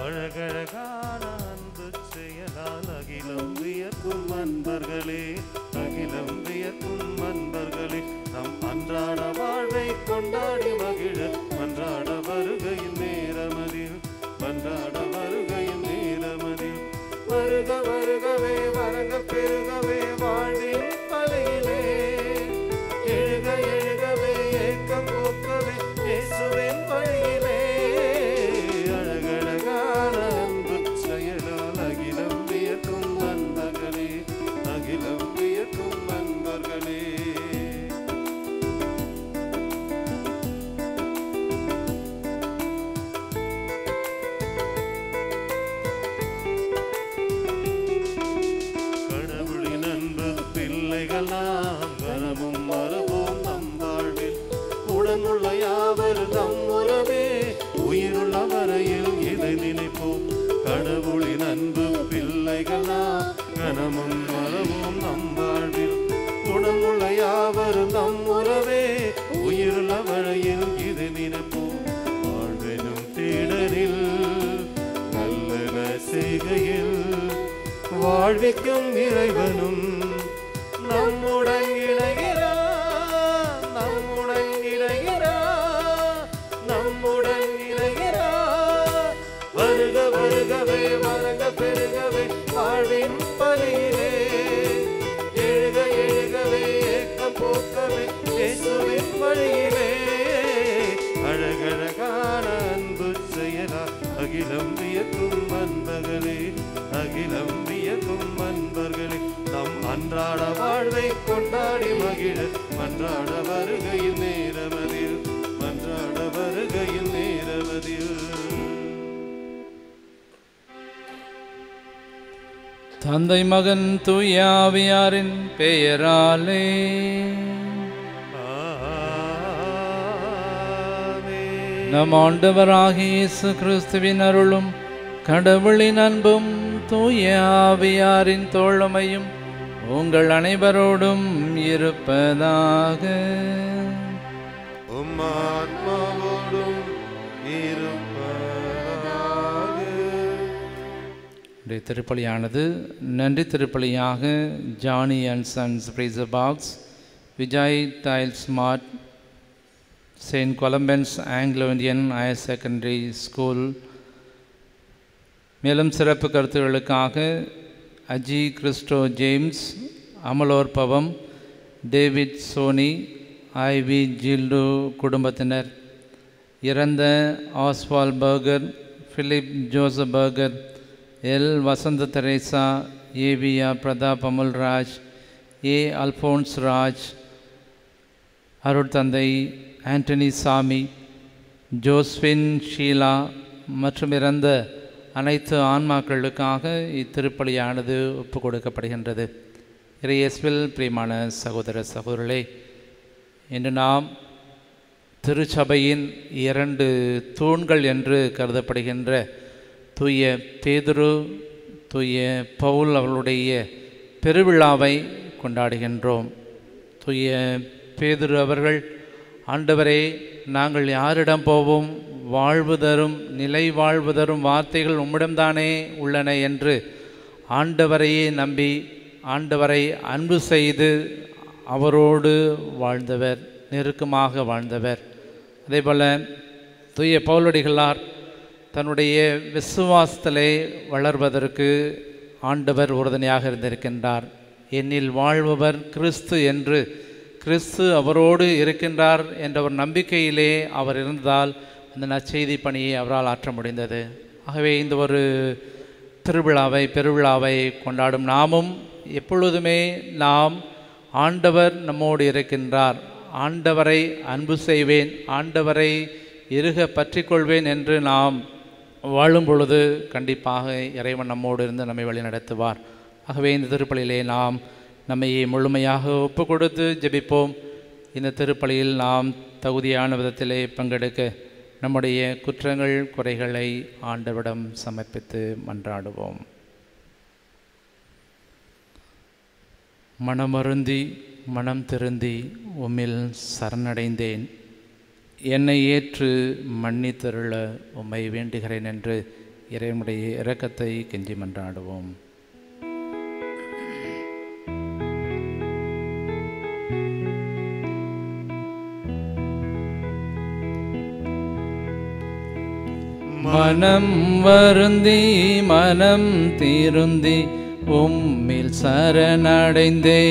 அழகழகான அன்பு செயலால் அகிலம் வியக்கும் அன்பர்களே, அகிலம் வியக்கும் அன்பர்களே, நம் அன்றாட வாழ்வை கொண்டாடி மகிழ மன்றாட வருகையின் நேரமதில், மன்றாட வருகையின் நேரமதில், வருக வருகவே வரங்கள் பெருகவே வாழ்வின் பலையிலே, எழுக எழுகவே ஏக்கம் போக்கவே இயேசுவின் வழியிலே. அழகழகான அன்பு செயலால் அகிலம் வியக்கும் அன்பர்களே, அகிலம் வியக்கும் அன்பர்களே. கடவுளின் அன்பு பிள்ளைகள் நாம் கனமும் மரபும் நம் வாழ்வில், உடனுள்ள யாவர் நம் உறவே, உயிருள்ள வரையில் இதை நினைப்போம். கடவுளின் அன்பு பிள்ளைகள் நாம் கனமும் மரபும் நம் வாழ்வில், உடனுள்ள யாவர் நம் உறவே, உயிருள்ள வரையில் இதை நினைப்போம். வாழ்வெனும் தேடலில் நல்லன செய்கையில் வாழ்விக்கும் இறைவனும் நம்முடன் இணைகிறார், நம்முடன் இணைகிறார், நம்முடன் இணைகிறார். வருக வருகவே வரங்க பெருகவே வாழ்வின் பலியிலே, எழுக எழுகவே ஏக்கம் போக்கவே இயேசுவின் வழியிலே. அழகழகான அன்பு செயலா அகிலம் வியக்கும் அன்பர்களே, அகிலம் வியக்கும் அன்பர்களே, நம் அன்றாட வாழ்வை கொண்டாடி மகிழ மன்றாட வருகையின் நேரமதில், மன்றாட வருகையின் நேரமதில். தந்தை மகன் தூய ஆவியாரின் பெயராலே நம் ஆண்டவராகிய இயேசு கிறிஸ்துவின் அருளும் கடவுளின் அன்பும் தூய ஆவியாரின் தோழமையும் உங்கள் அனைவரோடும் இருப்பதாக. உம் ஆத்மாவோடும் இருப்பதாக. திருப்பலியானது நன்றி திருப்பலியாக Johnny and sons freezer box, Vijay tile smart, Saint Columban's Anglo Indian higher secondary school. மேலும் சிறப்பு கருத்துகளுக்காக அஜி கிறிஸ்டோ ஜேம்ஸ், அமலோர் பவம், டேவிட் சோனி, ஐவி ஜில்டு குடும்பத்தினர், இறந்த Oswald Burger, Philip Joseph Burger, L Vasantha Teresa, AVR Pratap Amulraj, A Alphonse Raj, அருட்தந்தை ஆண்டனி சாமி, ஜோஸ்வின் ஷீலா மற்றும் இறந்த அனைத்து ஆன்மாக்களுக்காக இத்திருப்பலியானது ஒப்பு கொடுக்கப்படுகின்றது. இறையேசுவில் பிரியமான சகோதர சகோதரர்களே, இன்று நாம் திருச்சபையின் 2 தூண்கள் என்று கருதப்படுகின்ற தூய பேதுரு, தூய பவுல் அவர்களுடைய பெருவிழாவை கொண்டாடுகின்றோம். தூய பேதுரு அவர்கள், ஆண்டவரே, நாங்கள் யாரிடம் போவோம்? வாழ்வு தரும், நிலை வாழ்வு தரும் வார்த்தைகள் உம்மிடம்தானே உள்ளன என்று ஆண்டவரையே நம்பி ஆண்டவரை அன்பு செய்து அவரோடு வாழ்ந்தவர், நெருக்கமாக வாழ்ந்தவர். அதேபோல் தூய பவுலடிகளார் தன்னுடைய விசுவாசத்திலே வளர்வதற்கு ஆண்டவர் உறுதுணையாக இருந்திருக்கின்றார். என்னில் வாழ்பவர் கிறிஸ்து என்று, கிறிஸ்து அவரோடு இருக்கின்றார் என்ற ஒரு நம்பிக்கையிலே அவர் இருந்ததால் அந்த நற்செய்தி பணியை அவரால் ஆற்ற முடிந்தது. ஆகவே இந்த ஒரு திருவிழாவை, பெருவிழாவை கொண்டாடும் நாமும் எப்பொழுதுமே நாம் ஆண்டவர் நம்மோடு இருக்கின்றார், ஆண்டவரை அன்பு செய்வேன், ஆண்டவரை இறுக பற்றி கொள்வேன் என்று நாம் வாழும் பொழுது கண்டிப்பாக இறைவன் நம்மோடு இருந்து நம்மை வழி நடத்துவார். ஆகவே இந்த திருப்பலியிலே நாம் நம்மை முழுமையாக ஒப்பு கொடுத்து ஜெபிப்போம். இந்த திருப்பலியில் நாம் தகுதியான விதத்திலே பங்கெடுக்க நம்முடைய குற்றங்கள் குறைகளை ஆண்டவரிடம் சமர்ப்பித்து மன்றாடுவோம். மனமருந்தி மனம் திருந்தி உம்மில் சரணடைந்தேன், என்னை ஏற்று மன்னித்தருள உம்மை வேண்டுகிறேன் என்று இறைவனுடைய இரக்கத்தை கெஞ்சி மன்றாடுவோம். மனம் வருந்தி மனம் திருந்தி உம்மில் சரணடைந்தே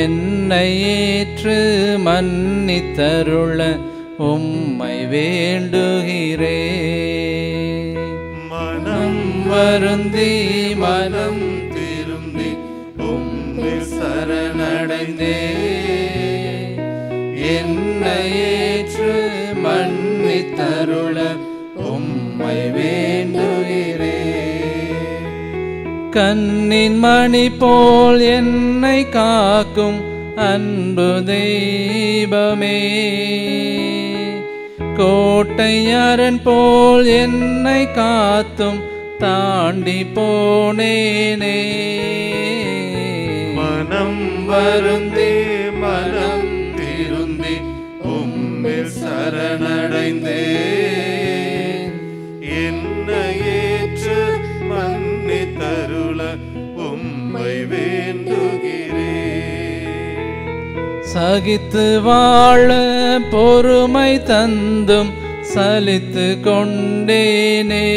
என்னை ஏற்று மன்னித்தருள உம்மை வேண்டுகிறே. மனம் வருந்தி மனம் திருந்தி உம்மில் சரணடைந்தே என்னை ஏற்று மன்னித்தருள உம்மை வேண்டுகிறே. கண்ணின் மணி போல் என்னை காக்கும் அன்பு தெய்வமே, கோட்டையரன் போல் என்னை காத்தும் தாண்டி போனேனே. மனம் வருந்தி மனம் திருந்தி உம்மில் சரணடைந்தே என்னை ஏற்று மன்னித்தருள உம்மை வேண்டுகிறே. சகித்து வாழ பொறுமை தந்தும் சலித்து கொண்டேனே,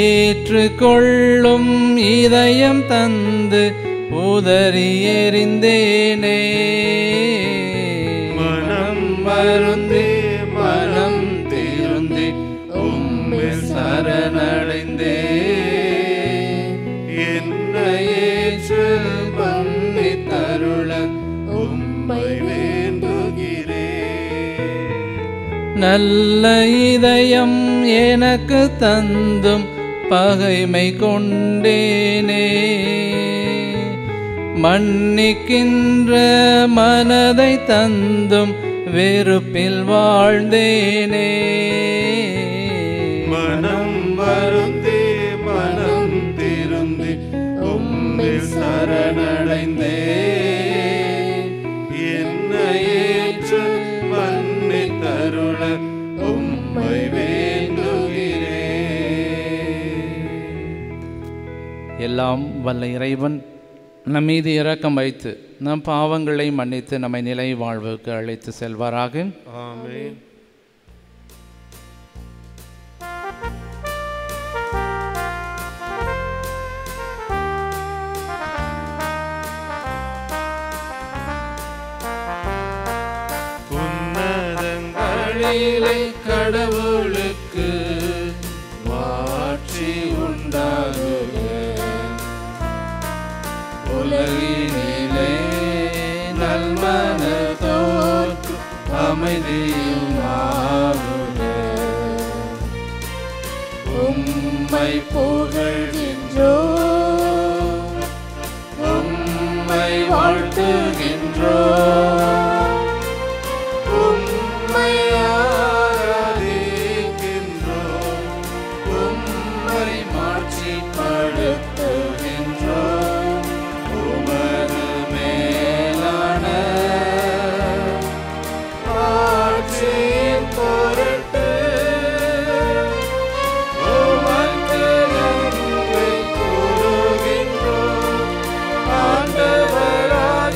ஏற்றுக்கொள்ளும் இதயம் தந்து உதறி எறிந்தேனே. மனம் வருந்தி மனம் திருந்தி உம்மில் சரணடைந்தே என்னை ஏற்று மன்னித்தருள உம்மை வேண்டுகிறே. நல்ல இதயம் எனக்கு தந்தும் பகைமை கொண்டேனே, மன்னிக்கின்ற மனதை தந்தும் வெறுப்பில் வாழ்ந்தேனே. மனம் வருந்தி மனம் திருந்தி உம்மில் சரணடைந்தே என்னை ஏற்று மன்னித்தருள உம்மை வேண்டுகிறே. எல்லாம் வல்ல இறைவன் நம் மீது இரக்கம் வைத்து நம் பாவங்களை மன்னித்து நம்மை நிலை வாழ்வுக்கு அழைத்து செல்வாராக. ஆமென். உன்னதங்களிலே கடவுளுக்கு மாட்சி உண்டாகுக, உலகினிலே நல்மனதோர்க்கு அமைதியும் ஆகுக. உம்மை புகழ்கின்றோம், உம்மை வாழ்த்துகின்றோம், உம்மை ஆராதிக்கின்றோம், உம்மை மாட்சிப்படுத்துகின்றோம். உமது மேலான ஆட்சியின் பொருட்டு உமக்கு நன்றி கூறுகின்றோம். ஆண்டவராகிய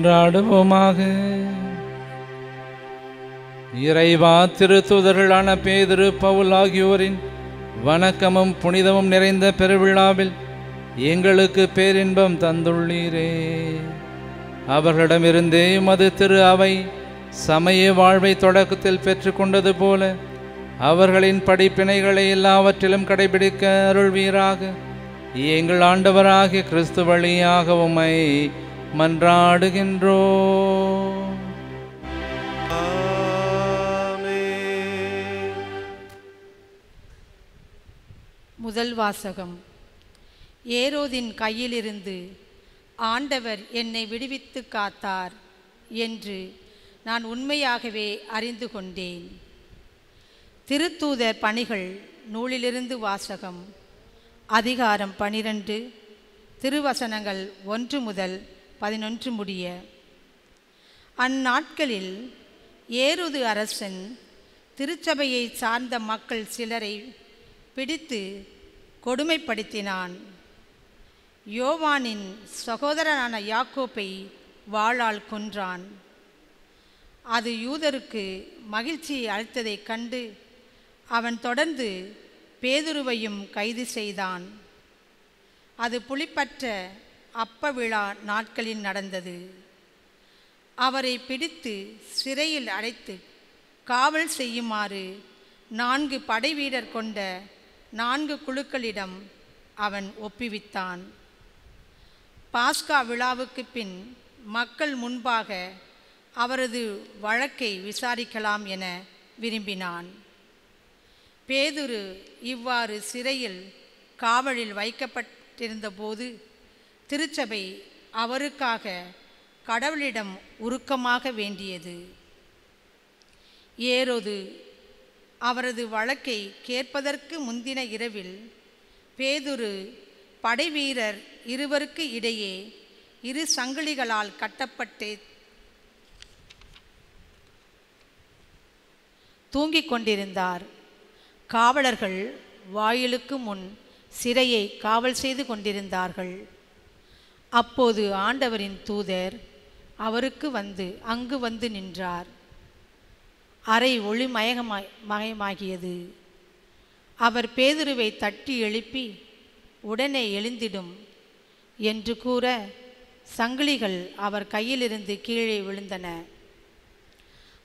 மன்றாடுவோமாக. இறைவா, திருத்தூதர்களான பேதுரு, பவுல் ஆகியோரின் வணக்கமும் புனிதமும் நிறைந்த பெருவிழாவில் எங்களுக்கு பேரின்பம் தந்துள்ளீரே. அவர்களிடமிருந்தே உமது திரு அவை சமய வாழ்வை தொடக்கத்தில் பெற்றுக்கொண்டது போல அவர்களின் படிப்பினைகளை எல்லாவற்றிலும் கடைபிடிக்க அருள்வீராக. எங்கள் ஆண்டவராகிய கிறிஸ்து வழியாக உம்மை மன்றாடுகின்றோம். முதல் வாசகம். ஏரோதின் கையிலிருந்து ஆண்டவர் என்னை விடுவித்து காத்தார் என்று நான் உண்மையாகவே அறிந்து கொண்டேன். திருத்தூதர் பணிகள் நூலிலிருந்து வாசகம். அதிகாரம் 12, திருவசனங்கள் 1 முதல் 11 முடிய. அந்நாட்களில் ஏரோது அரசன் திருச்சபையை சார்ந்த மக்கள் சிலரை பிடித்து கொடுமைப்படுத்தினான். யோவானின் சகோதரனான யாக்கோப்பை வாளால் கொன்றான். அது யூதருக்கு மகிழ்ச்சியை அளித்ததைக் கண்டு அவன் தொடர்ந்து பேதுருவையும் கைது செய்தான். அது புளிப்பற்ற அப்ப விழா நாட்களில் நடந்தது. அவரை பிடித்து சிறையில் அடைத்து காவல் செய்யுமாறு 4 படைவீரர் கொண்ட 4 குழுக்களிடம் அவன் ஒப்புவித்தான். பாஸ்கா விழாவுக்கு பின் மக்கள் முன்பாக அவரது வழக்கை விசாரிக்கலாம் என விரும்பினான். பேதுரு இவ்வாறு சிறையில் காவலில் வைக்கப்பட்டிருந்தபோது திருச்சபை அவருக்காக கடவுளிடம் உருக்கமாக வேண்டியது. ஏரோது அவரது வழக்கை கேட்பதற்கு முந்தின இரவில் பேதுரு படைவீரர் இருவருக்கு இடையே 2 சங்கிலிகளால் கட்டப்பட்டு தூங்கிக் கொண்டிருந்தார். காவலர்கள் வாயிலுக்கு முன் சிறையை காவல் செய்து கொண்டிருந்தார்கள். அப்போது ஆண்டவரின் தூதர் அவருக்கு அங்கு வந்து நின்றார். அறை ஒளிமயமாகியது. அவர் பேதுருவை தட்டி எழுப்பி உடனே எழுந்திடும் என்று கூற சங்கிலிகள் அவர் கையிலிருந்து கீழே விழுந்தன.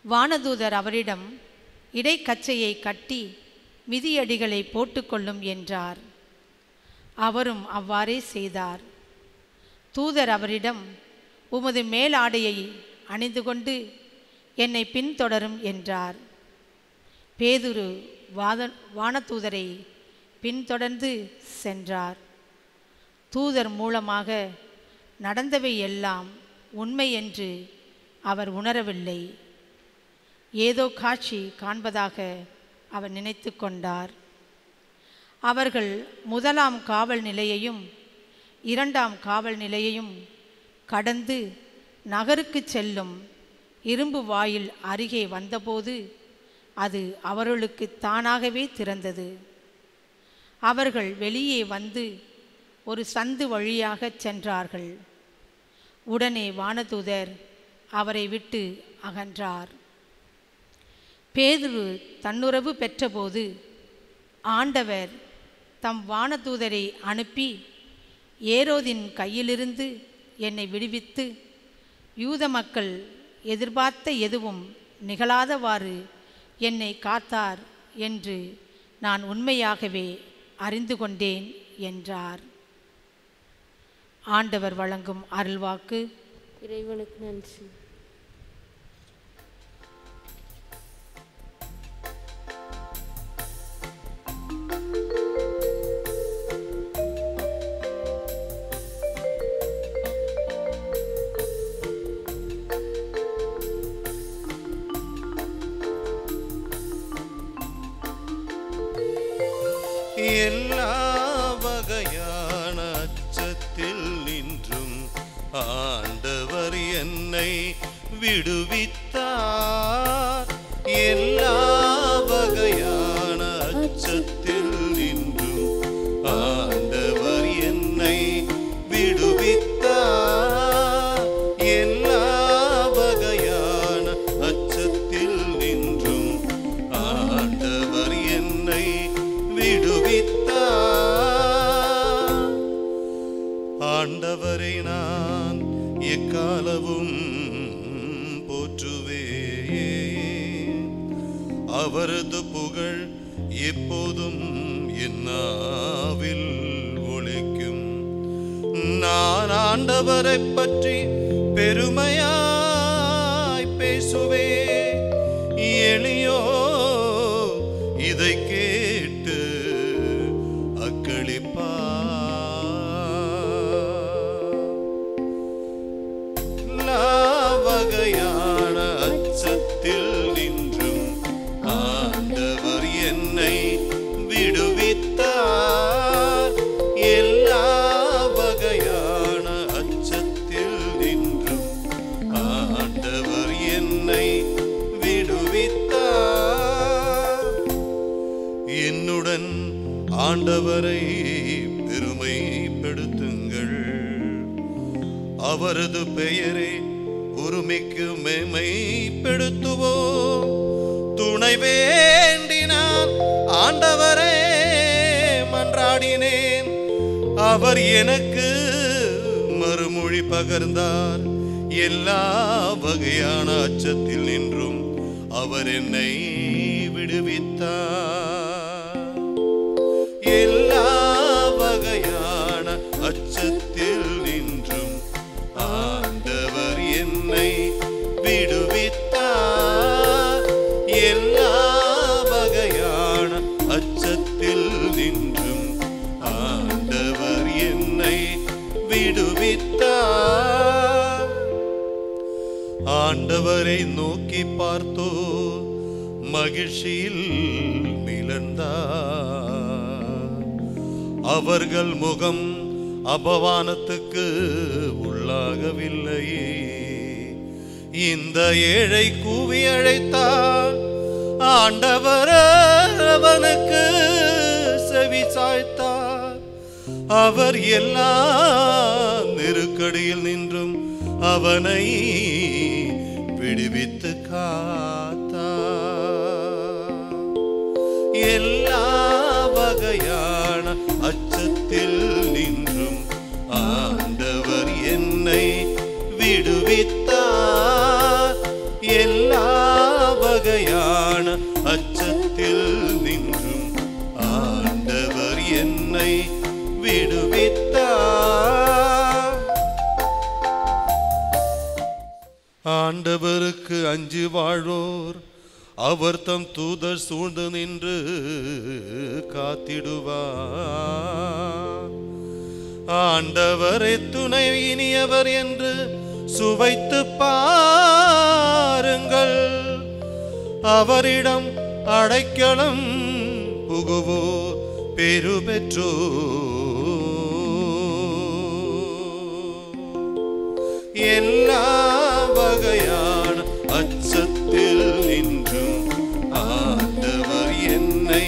வானதூதர் அவரிடம் இடைக்கச்சையை கட்டி மிதியடிகளை போட்டுக்கொள்ளும் என்றார். அவரும் அவ்வாறே செய்தார். தூதர் அவரிடம், உமது மேலாடையை அணிந்து கொண்டு என்னை பின்தொடரும் என்றார். பேதுரு வானதூதரை பின்தொடர்ந்து சென்றார். தூதர் மூலமாக நடந்தவை எல்லாம் உண்மை என்று அவர் உணரவில்லை. ஏதோ காட்சி காண்பதாக அவர் நினைத்து கொண்டார். அவர்கள் 1ஆம் காவல் நிலையையும் 2ஆம் காவல் நிலையையும் கடந்து நகருக்கு செல்லும் இரும்பு வாயில் அருகே வந்தபோது அது அவர்களுக்கு தானாகவே திறந்தது. அவர்கள் வெளியே வந்து ஒரு சந்து வழியாக சென்றார்கள். உடனே வானதூதர் அவரை விட்டு அகன்றார். பேதுரு தன்னுறவு பெற்றபோது ஆண்டவர் தம் வானதூதரை அனுப்பி ஏரோதின் கையிலிருந்து என்னை விடுவித்து யூத மக்கள் எதிர்பார்த்த எதுவும் நிகழாதவாறு என்னை காத்தார் என்று நான் உண்மையாகவே அறிந்து கொண்டேன் என்றார். ஆண்டவர் வழங்கும் அருள்வாக்கு. இறைவனுக்கு நன்றி. எல்லா வகையான அச்சத்தில் நின்றும் ஆண்டவர் என்னை விடுவித்தார். எல்லா வகையான அச்சத்தில் நின்றும் ஆண்டவர் என்னை விடுவித்தார். எல்லா அவரது புகழ் எப்போதும் என் நாவில் ஒலிக்கும். நான் ஆண்டவரை பற்றி பெருமையாய் பேசுவே, எளியோ இதை கேட்டு அக்களிப்பா. வகையான அச்சத்தில் நின்றும் ஆண்டவர் என்னை விடுவித்தார். எல்லா வகையான அச்சத்தில் நின்றும் ஆண்டவர் என்னை விடுவித்தார். என்னுடன் ஆண்டவரை பெருமைப்படுத்துங்கள், அவரது பெயரை உரிமைக்கு மேன்மைப்படுத்துவோம். துணை வேண்டினான், ஆண்டவரே மன்றாடினேன், அவர் எனக்கு மறுமொழி பகர்ந்தார். எல்லா வகையான அச்சத்தில் நின்றும் அவர் என்னை விடுவித்தார். எல்லா வகையான அச்சத்தில் நின்றும் ஆண்டவர் என்னை விடுவித்தார். எல்லா வகையான அச்சத்தில் நின்றும் ஆண்டவர் என்னை விடுவித்தார். ஆண்டவரை நோக்கி பார்த்தோ மகிழ்ச்சியில் மிளர்ந்தார். அவர்கள் முகம் அபமானத்துக்கு உள்ளாகவில்லையே. இந்த ஏழை கூவி அழைத்தார், ஆண்டவர் அவனுக்கு செவி சாய்த்தார். அவர் எல்லா நெருக்கடியில் நின்றும் அவனை விடுவித்து காத்தார். எல்லா வகையான அச்சத்தில் நின்றும் ஆண்டவர் என்னை விடுவித்தார். எல்லா வகையான அச்சத்தில் நின்றும் ஆண்டவர் என்னை விடுவித்தார். ஆண்டவருக்கு அஞ்சி வாழ்வோர் அவர் தம் தூதர் சூழ்ந்து நின்று காத்திடுவார். ஆண்டவரை துணை இனியவர் என்று சுவைத்து பாருங்கள். அவரிடம் அடைக்கலம் புகுவோர் பெரு பெற்றோ. எல்லா வகையான அச்சத்தில் நின்றும் ஆண்டவர் என்னை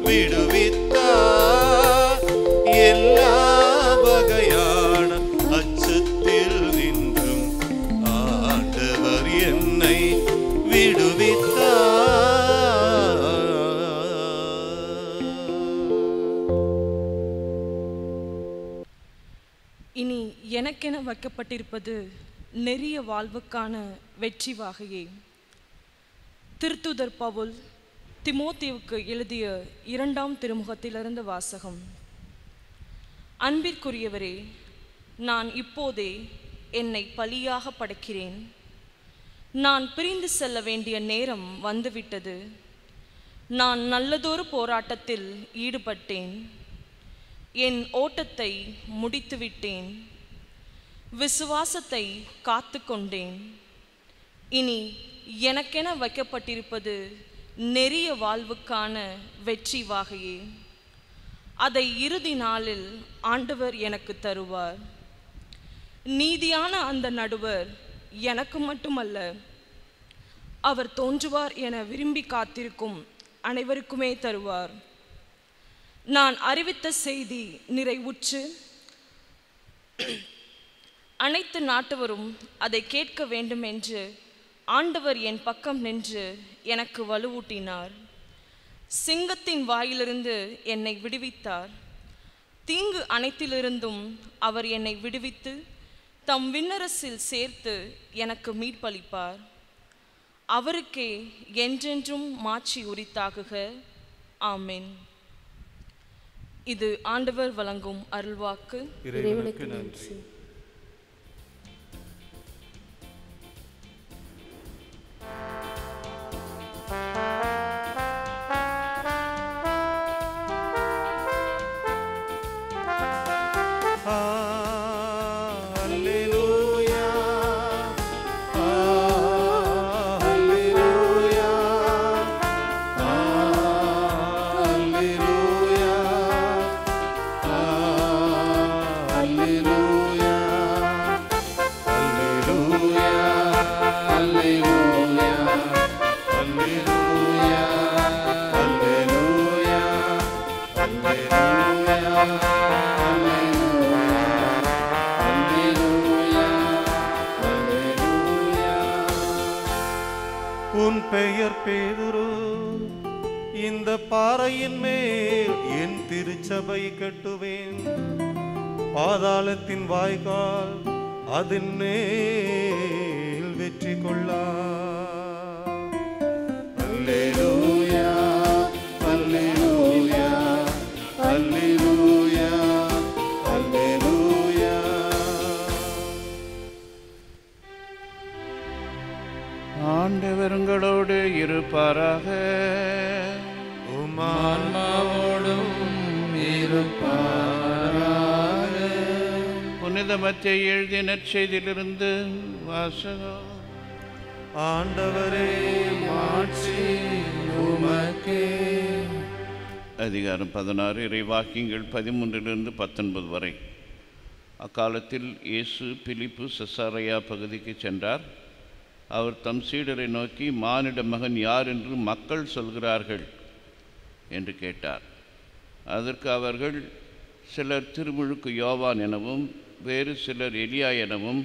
விடுவித்தார். எல்லா வகையான அச்சத்தில் நின்றும் ஆண்டவர் என்னை விடுவித்தார். இனி எனக்கென வைக்கப்பட்டிருப்பது நெறிய வாழ்வுக்கான வெற்றி வாகையே. திருத்தூதர் பவுல் திமோத்தேயுவுக்கு எழுதிய 2ஆம் திருமுகத்திலிருந்து வாசகம். அன்பிற்குரியவரே, நான் இப்போதே என்னை பலியாக படைக்கிறேன். நான் பிரிந்து செல்ல வேண்டிய நேரம் வந்துவிட்டது. நான் நல்லதொரு போராட்டத்தில் ஈடுபட்டேன். என் ஓட்டத்தை முடித்துவிட்டேன். விசுவாசத்தை காத்து கொண்டேன். இனி எனக்கென வைக்கப்பட்டிருப்பது நெறிய வாழ்வுக்கான வெற்றி வாகையே. அதை இறுதி நாளில் ஆண்டவர் எனக்கு தருவார். நீதியான அந்த நடுவர் எனக்கு மட்டுமல்ல, அவர் தோன்றுவார் என விரும்பி காத்திருக்கும் அனைவருக்குமே தருவார். நான் அறிவித்த செய்தி நிறைவுற்று அனைத்து நாட்டவரும் அதை கேட்க வேண்டும் என்று ஆண்டவர் என் பக்கம் நின்று எனக்கு வலுவூட்டினார். சிங்கத்தின் வாயிலிருந்து என்னை விடுவித்தார். தீங்கு அனைத்திலிருந்தும் அவர் என்னை விடுவித்து தம் விண்ணரசில் சேர்த்து எனக்கு மீட்பளிப்பார். அவருக்கே என்றென்றும் மாட்சி உரித்தாகுக. ஆமென். இது ஆண்டவர் வழங்கும் அருள்வாக்கு. இறைவனுக்கு நன்றி. உன் பெயர் பேதுரு, இந்த பாறையின் மேல் என் திருச்சபை கட்டுவேன். பாதாளத்தின் வாய்க்கால் அதன் மேல் வெற்றி கொள்ளா. அல்லேலூயா, அல்லேலூயா, அல்லேலூயா, அல்லேலூயா. ஆண்டவர் உங்களோடு இருப்பாராக. ஆன்மாவோடும் இருப்பாராக. புனித மத்தேயு எழுதிய நற்செய்தியிலிருந்து வாசகம். ஆண்டவரே, மாட்சி உமக்கே. அதிகாரம் 16. இறைவாக்கியங்கள் 13 19 வரை. அக்காலத்தில் இயேசு பிலிப்பு செசாரியா பகுதிக்கு சென்றார். அவர் தம் சீடரை நோக்கி, மானிட மகன் யார் என்று மக்கள் சொல்கிறார்கள் என்று கேட்டார். அதற்கு அவர்கள், சிலர் திருமுழுக்கு யோவான் எனவும், வேறு சிலர் எலியா எனவும்,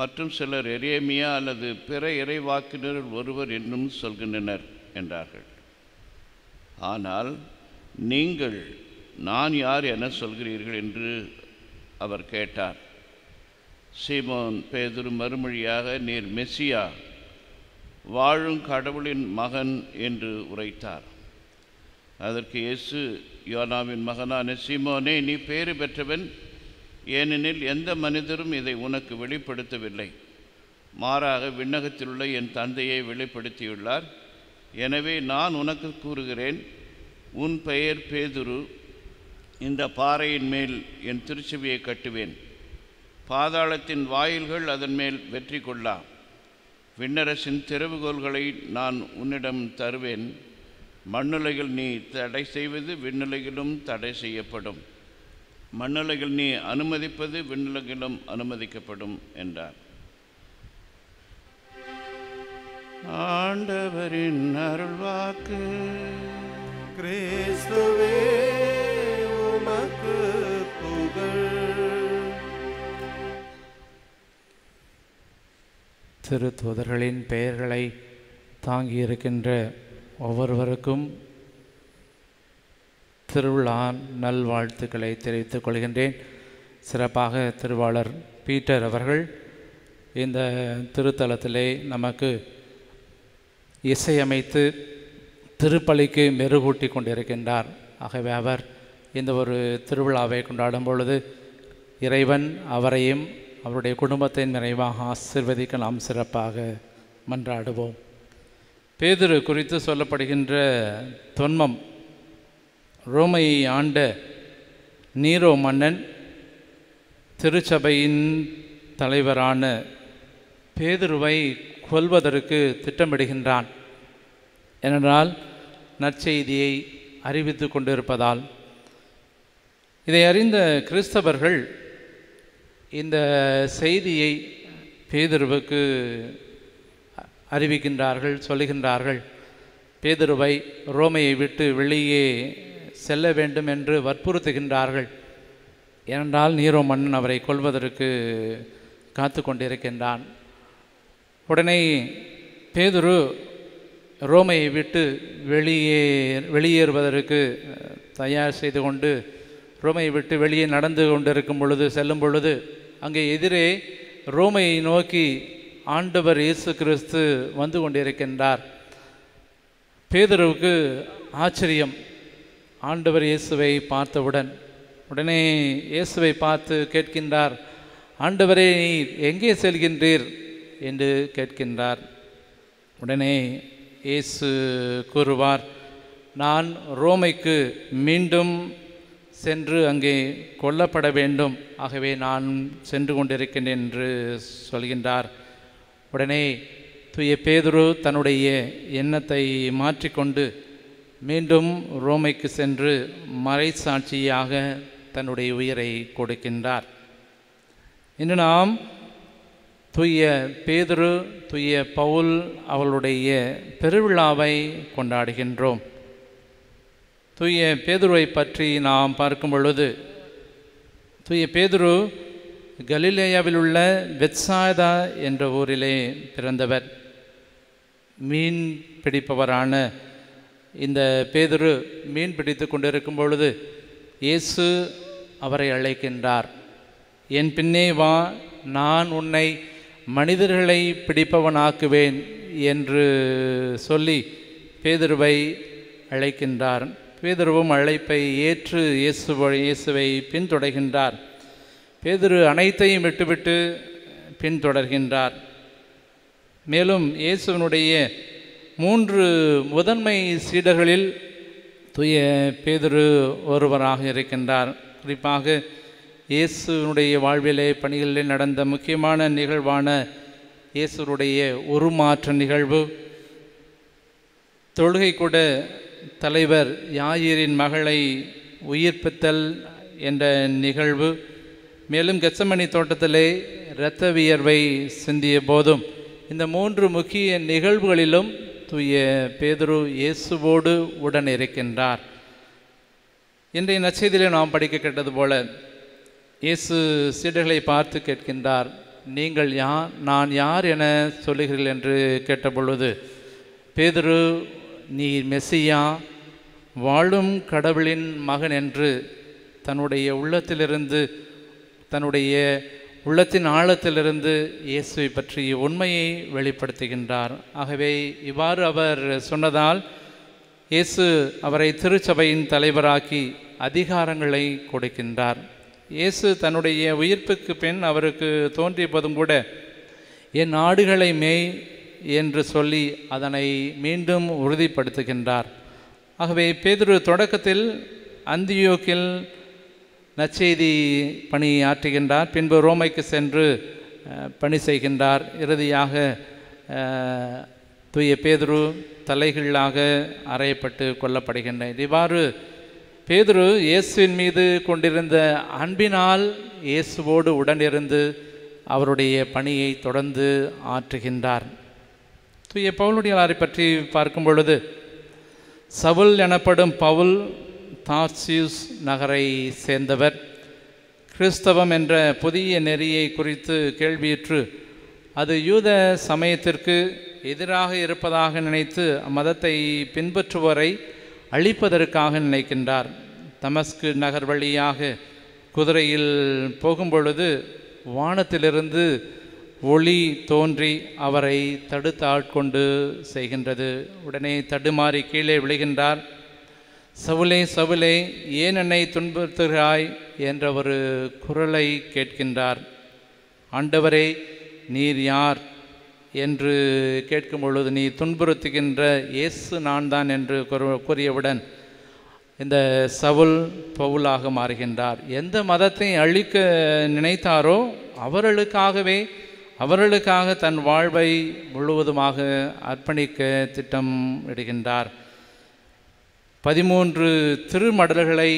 மற்றும் சிலர் எரேமியா அல்லது பிற இறைவாக்கினர் ஒருவர் என்னும் சொல்கின்றனர் என்றார்கள். ஆனால் நீங்கள் நான் யார் என சொல்கிறீர்கள் என்று அவர் கேட்டார். சீமோன் பேதுரு மறுமொழியாக, நீர் மெசியா, வாழும் கடவுளின் மகன் என்று உரைத்தார். அதற்கு இயேசு, யோனாவின் மகனான சீமோனே, நீ பேறு பெற்றவன், ஏனெனில் எந்த மனிதரும் இதை உனக்கு வெளிப்படுத்தவில்லை, மாறாக விண்ணகத்திலுள்ள என் தந்தையை வெளிப்படுத்தியுள்ளார். எனவே நான் உனக்கு கூறுகிறேன், உன் பெயர் பேதுரு, இந்த பாறையின் மேல் என் திருச்சபையை கட்டுவேன். பாதாளத்தின் வாயில்கள் அதன் மேல் வெற்றி கொள்ளா. விண்ணரசின் திறவுகோல்களை நான் உன்னிடம் தருவேன். மண்ணுலகில் நீ தடை செய்வது விண்ணுலகிலும் தடை செய்யப்படும், மண்ணுலகில் நீ அனுமதிப்பது விண்ணுலகிலும் அனுமதிக்கப்படும் என்றார். ஆண்டவரின் அருள்வாக்கு. கிறிஸ்துவே உமக்கு புகழ். திருத்தூதர்களின் பெயர்களை தாங்கியிருக்கின்ற ஒவ்வொருவருக்கும் திருவிழா நல்வாழ்த்துக்களை தெரிவித்துக் கொள்கின்றேன். சிறப்பாக திருவாளர் பீட்டர் அவர்கள் இந்த திருத்தலத்திலே நமக்கு இசையமைத்து திருப்பலிக்கு மெருகூட்டி கொண்டிருக்கின்றார். ஆகவே அவர் இந்த ஒரு திருவிழாவை கொண்டாடும் பொழுது இறைவன் அவரையும் அவருடைய குடும்பத்தின் நிறைவாக ஆசீர்வதிக்க நாம் சிறப்பாக மன்றாடுவோம். பேதுரு குறித்து சொல்லப்படுகின்ற தொன்மம், ரோமையை ஆண்ட நீரோ மன்னன் திருச்சபையின் தலைவரான பேதுருவை கொல்வதற்கு திட்டமிடுகின்றான். ஏனென்றால் நற்செய்தியை அறிவித்து கொண்டிருப்பதால். இதை அறிந்த கிறிஸ்தவர்கள் இந்த செய்தியை பேதுருவுக்கு அறிவிக்கின்றார்கள், சொல்லுகின்றார்கள். பேதுருவை ரோமையை விட்டு வெளியே செல்ல வேண்டும் என்று வற்புறுத்துகின்றார்கள். ஏனென்றால் நீரோ மன்னன் அவரை கொல்வதற்கு காத்து கொண்டிருக்கின்றான். உடனே பேதுரு ரோமையை விட்டு வெளியேறுவதற்கு தயார் செய்து கொண்டு ரோமையை விட்டு வெளியே நடந்து கொண்டிருக்கும் பொழுது, செல்லும் பொழுது, அங்கே எதிரே ரோமையை நோக்கி ஆண்டவர் இயேசு கிறிஸ்து வந்து கொண்டிருக்கின்றார். பேதுருவுக்கு ஆச்சரியம். ஆண்டவர் இயேசுவை பார்த்தவுடன் உடனே இயேசுவை பார்த்து கேட்கின்றார், ஆண்டவரே நீர் எங்கே செல்கின்றீர் என்று கேட்கின்றார். உடனே இயேசு கூறுவார், நான் ரோமைக்கு மீண்டும் சென்று அங்கே கொல்லப்பட வேண்டும், ஆகவே நான் சென்று கொண்டிருக்கின்றேன் என்று சொல்கின்றார். உடனே தூய பேதுரு தன்னுடைய எண்ணத்தை மாற்றிக்கொண்டு மீண்டும் ரோமைக்கு சென்று மறைசாட்சியாக தன்னுடைய உயிரை கொடுக்கின்றார். இன்று நாம் தூய பேதுரு, தூய பவுல் அவளுடைய பெருவிழாவை கொண்டாடுகின்றோம். தூய பேதுருவை பற்றி நாம் பார்க்கும் பொழுது, தூய பேதுரு கலிலேயாவில் உள்ள பெத்சாய்தா என்ற ஊரிலே பிறந்தவர். மீன் பிடிப்பவரான இந்த பேதுரு மீன் பிடித்து கொண்டிருக்கும் பொழுது இயேசு அவரை அழைக்கின்றார். என் பின்னே வா, நான் உன்னை மனிதர்களை பிடிப்பவனாக்குவேன் என்று சொல்லி பேதுருவை அழைக்கின்றார். பேதுருவும் அழைப்பை ஏற்று இயேசுவை பின்தொடர்கின்றார். பேதுரு அனைத்தையும் விட்டுவிட்டு பின்தொடர்கின்றார். மேலும் இயேசுவினுடைய 3 முதன்மை சீடர்களில் தூய பேதுரு ஒருவராக இருக்கின்றார். குறிப்பாக இயேசுனுடைய வாழ்விலே பணிகளில் நடந்த முக்கியமான நிகழ்வான இயேசுடைய உருமாற்ற நிகழ்வு, தொழுகை கூட தலைவர் யாயிரின் மகளை உயிர்ப்பித்தல் என்ற நிகழ்வு, மேலும் கெத்சமனி தோட்டத்திலே இரத்த வியர்வை சிந்திய போதும், இந்த 3 முக்கிய நிகழ்வுகளிலும் தூய பேதுரு இயேசுவோடு உடன் இருக்கின்றார். இன்றைய நற்செய்தியிலே நாம் படிக்க கேட்டது போல இயேசு சீடர்களை பார்த்து கேட்கின்றார், நீங்கள் நான் யார் என சொல்லுகிறீர்கள் என்று கேட்டபொழுது பேதுரு, நீர் மெசியா, வாழும் கடவுளின் மகன் என்று தன்னுடைய உள்ளத்தின் ஆழத்திலிருந்து இயேசுவை பற்றி உண்மையை வெளிப்படுத்துகின்றார். ஆகவே இவ்வாறு அவர் சொன்னதால் இயேசு அவரை திருச்சபையின் தலைவராக்கி அதிகாரங்களை கொடுக்கின்றார். இயேசு தன்னுடைய உயிர்ப்புக்கு பின் அவருக்கு தோன்றிய போதும் கூட என் ஆடுகளை மேய் என்று சொல்லி அதனை மீண்டும் உறுதிப்படுத்துகின்றார். ஆகவே பேதுரு தொடக்கத்தில் அந்தியோக்கில் நற்செய்தி பணி ஆற்றுகின்றார். பின்பு ரோமைக்கு சென்று பணி செய்கின்றார். இறுதியாக தூய பேதுரு தலைகீழாக அறையப்பட்டு கொல்லப்படுகின்றார். இவ்வாறு பேதுரு இயேசுவின் மீது கொண்டிருந்த அன்பினால் இயேசுவோடு உடனிருந்து அவருடைய பணியை தொடர்ந்து ஆற்றுகின்றார். தூய பவுலுடையாரை பற்றி பார்க்கும் பொழுது, சவுல் எனப்படும் பவுல் தார்சியூஸ் நகரை சேர்ந்தவர். கிறிஸ்தவம் என்ற புதிய நெறியை குறித்து கேள்வியுற்று அது யூத சமயத்திற்கு எதிராக இருப்பதாக நினைத்து அம்மதத்தை பின்பற்றுவோரை அழிப்பதற்காக நினைக்கின்றார். தமஸ்கு நகர் வழியாக குதிரையில் போகும்பொழுது வானத்திலிருந்து ஒளி தோன்றி அவரை தடுத்து ஆட்கொண்டு செய்கின்றது. உடனே தடுமாறி கீழே விழுகின்றார். சவுலே சவுலே, ஏன் என்னை துன்புறுத்துகிறாய் என்ற ஒரு குரலை கேட்கின்றார். ஆண்டவரே, நீர் யார் என்று கேட்கும் பொழுது, நீ துன்புறுத்துகின்ற இயேசு நான் தான் என்று கூறியவுடன் இந்த சவுல் பவுலாக மாறுகின்றார். எந்த மதத்தை அழிக்க நினைத்தாரோ அவர்களுக்காக தன் வாழ்வை முழுவதுமாக அர்ப்பணிக்க திட்டம் இடுகின்றார். 13 திருமடல்களை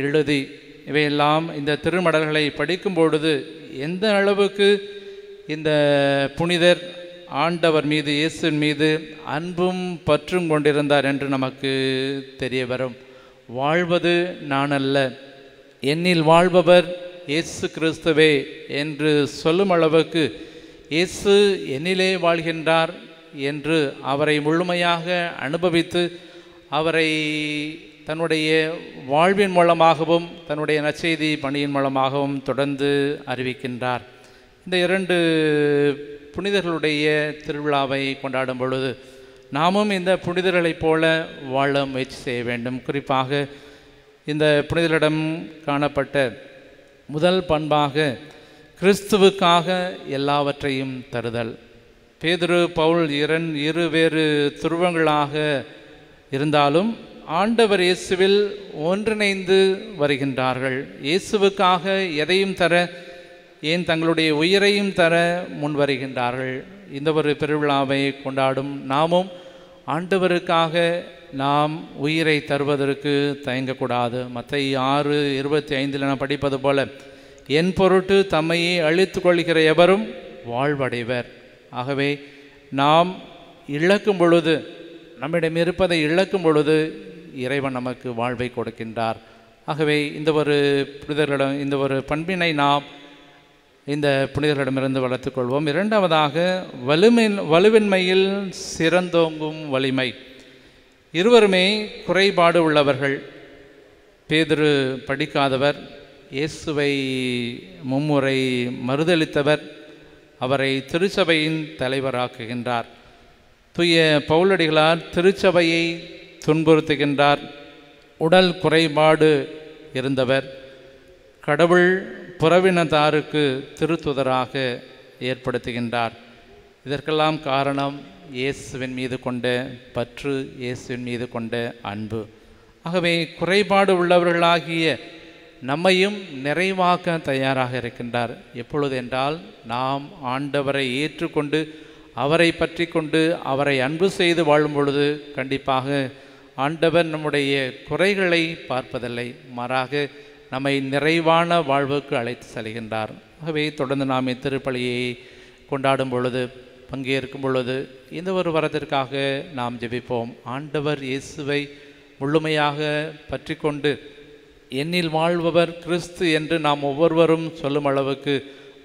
எழுதி, இவையெல்லாம் இந்த திருமடல்களை படிக்கும் பொழுது எந்த அளவுக்கு இந்த புனிதர் ஆண்டவர் மீது, இயேசுவின் மீது அன்பும் பற்றும் கொண்டிருந்தார் என்று நமக்கு தெரிய வரும். வாழ்வது நான் அல்ல, என்னில் வாழ்பவர் இயேசு கிறிஸ்துவே என்று சொல்லும் அளவுக்கு இயேசு என்னிலே வாழ்கின்றார் என்று அவரை முழுமையாக அனுபவித்து அவரை தன்னுடைய வாழ்வின் மூலமாகவும் தன்னுடைய நற்செய்தி பணியின் மூலமாகவும் தொடர்ந்து அறிவிக்கின்றார். இந்த 2 புனிதர்களுடைய திருவிழாவை கொண்டாடும் பொழுது நாமும் இந்த புனிதர்களைப் போல வாழ முயற்சி செய்ய வேண்டும். குறிப்பாக இந்த புனிதரிடம் காணப்பட்ட முதல் பண்பாக கிறிஸ்துவுக்காக எல்லாவற்றையும் தருதல். பேதுரு பவுல் இரு வேறு துருவங்களாக இருந்தாலும் ஆண்டவர் இயேசுவில் ஒன்றிணைந்து வருகின்றார்கள். இயேசுவுக்காக எதையும் தர, ஏன் தங்களுடைய உயிரையும் தர முன் வருகின்றார்கள். இந்த ஒரு பெருவிழாவை கொண்டாடும் நாமும் ஆண்டவருக்காக நாம் உயிரை தருவதற்கு தயங்கக்கூடாது. மத்தேயு 6:25 நாம் படிப்பது போல, என் பொருட்டு தம்மையே அழித்து கொள்கிற எவரும் வாழ்வடைவர். ஆகவே நாம் இழக்கும் பொழுது, நம்மிடம் இருப்பதை இழக்கும் பொழுது இறைவன் நமக்கு வாழ்வை கொடுக்கின்றார். ஆகவே இந்த ஒரு புனிதர்களிடம், இந்த ஒரு பண்பினை நாம் இந்த புனிதர்களிடமிருந்து வளர்த்துக்கொள்வோம். இரண்டாவதாக வலுவின்மையில் சிறந்தோங்கும் வலிமை. இருவருமே குறைபாடு உள்ளவர்கள். பேதுரு படிக்காதவர், இயேசுவை மும்முறை மறுதளித்தவர், அவரை திருச்சபையின் தலைவராக்குகின்றார். தூய பவுலடிகளார் திருச்சபையை துன்புறுத்துகின்றார். உடல் குறைபாடு இருந்தவர், கடவுள் புறவினத்தாருக்கு திருத்துதராக ஏற்படுத்துகின்றார். இதற்கெல்லாம் காரணம் இயேசுவின் மீது கொண்ட பற்று, இயேசுவின் மீது கொண்ட அன்பு. ஆகவே குறைபாடு உள்ளவர்களாகிய நம்மையும் நிறைவாக்க தயாராக இருக்கின்றார். எப்பொழுது என்றால், நாம் ஆண்டவரை ஏற்றுக்கொண்டு அவரை பற்றி கொண்டு அவரை அன்பு செய்து வாழும் பொழுது கண்டிப்பாக ஆண்டவர் நம்முடைய குறைகளை பார்ப்பதில்லை, மாறாக நம்மை நிறைவான வாழ்வுக்கு அழைத்து செல்கின்றார். ஆகவே தொடர்ந்து நாம் இத்திருப்பலியை கொண்டாடும் பொழுது, பங்கேற்கும் பொழுது இந்த ஒரு வரத்திற்காக நாம் ஜெபிப்போம். ஆண்டவர் இயேசுவை முழுமையாக பற்றி கொண்டு என்னில் வாழ்பவர் கிறிஸ்து என்று நாம் ஒவ்வொருவரும் சொல்லும் அளவுக்கு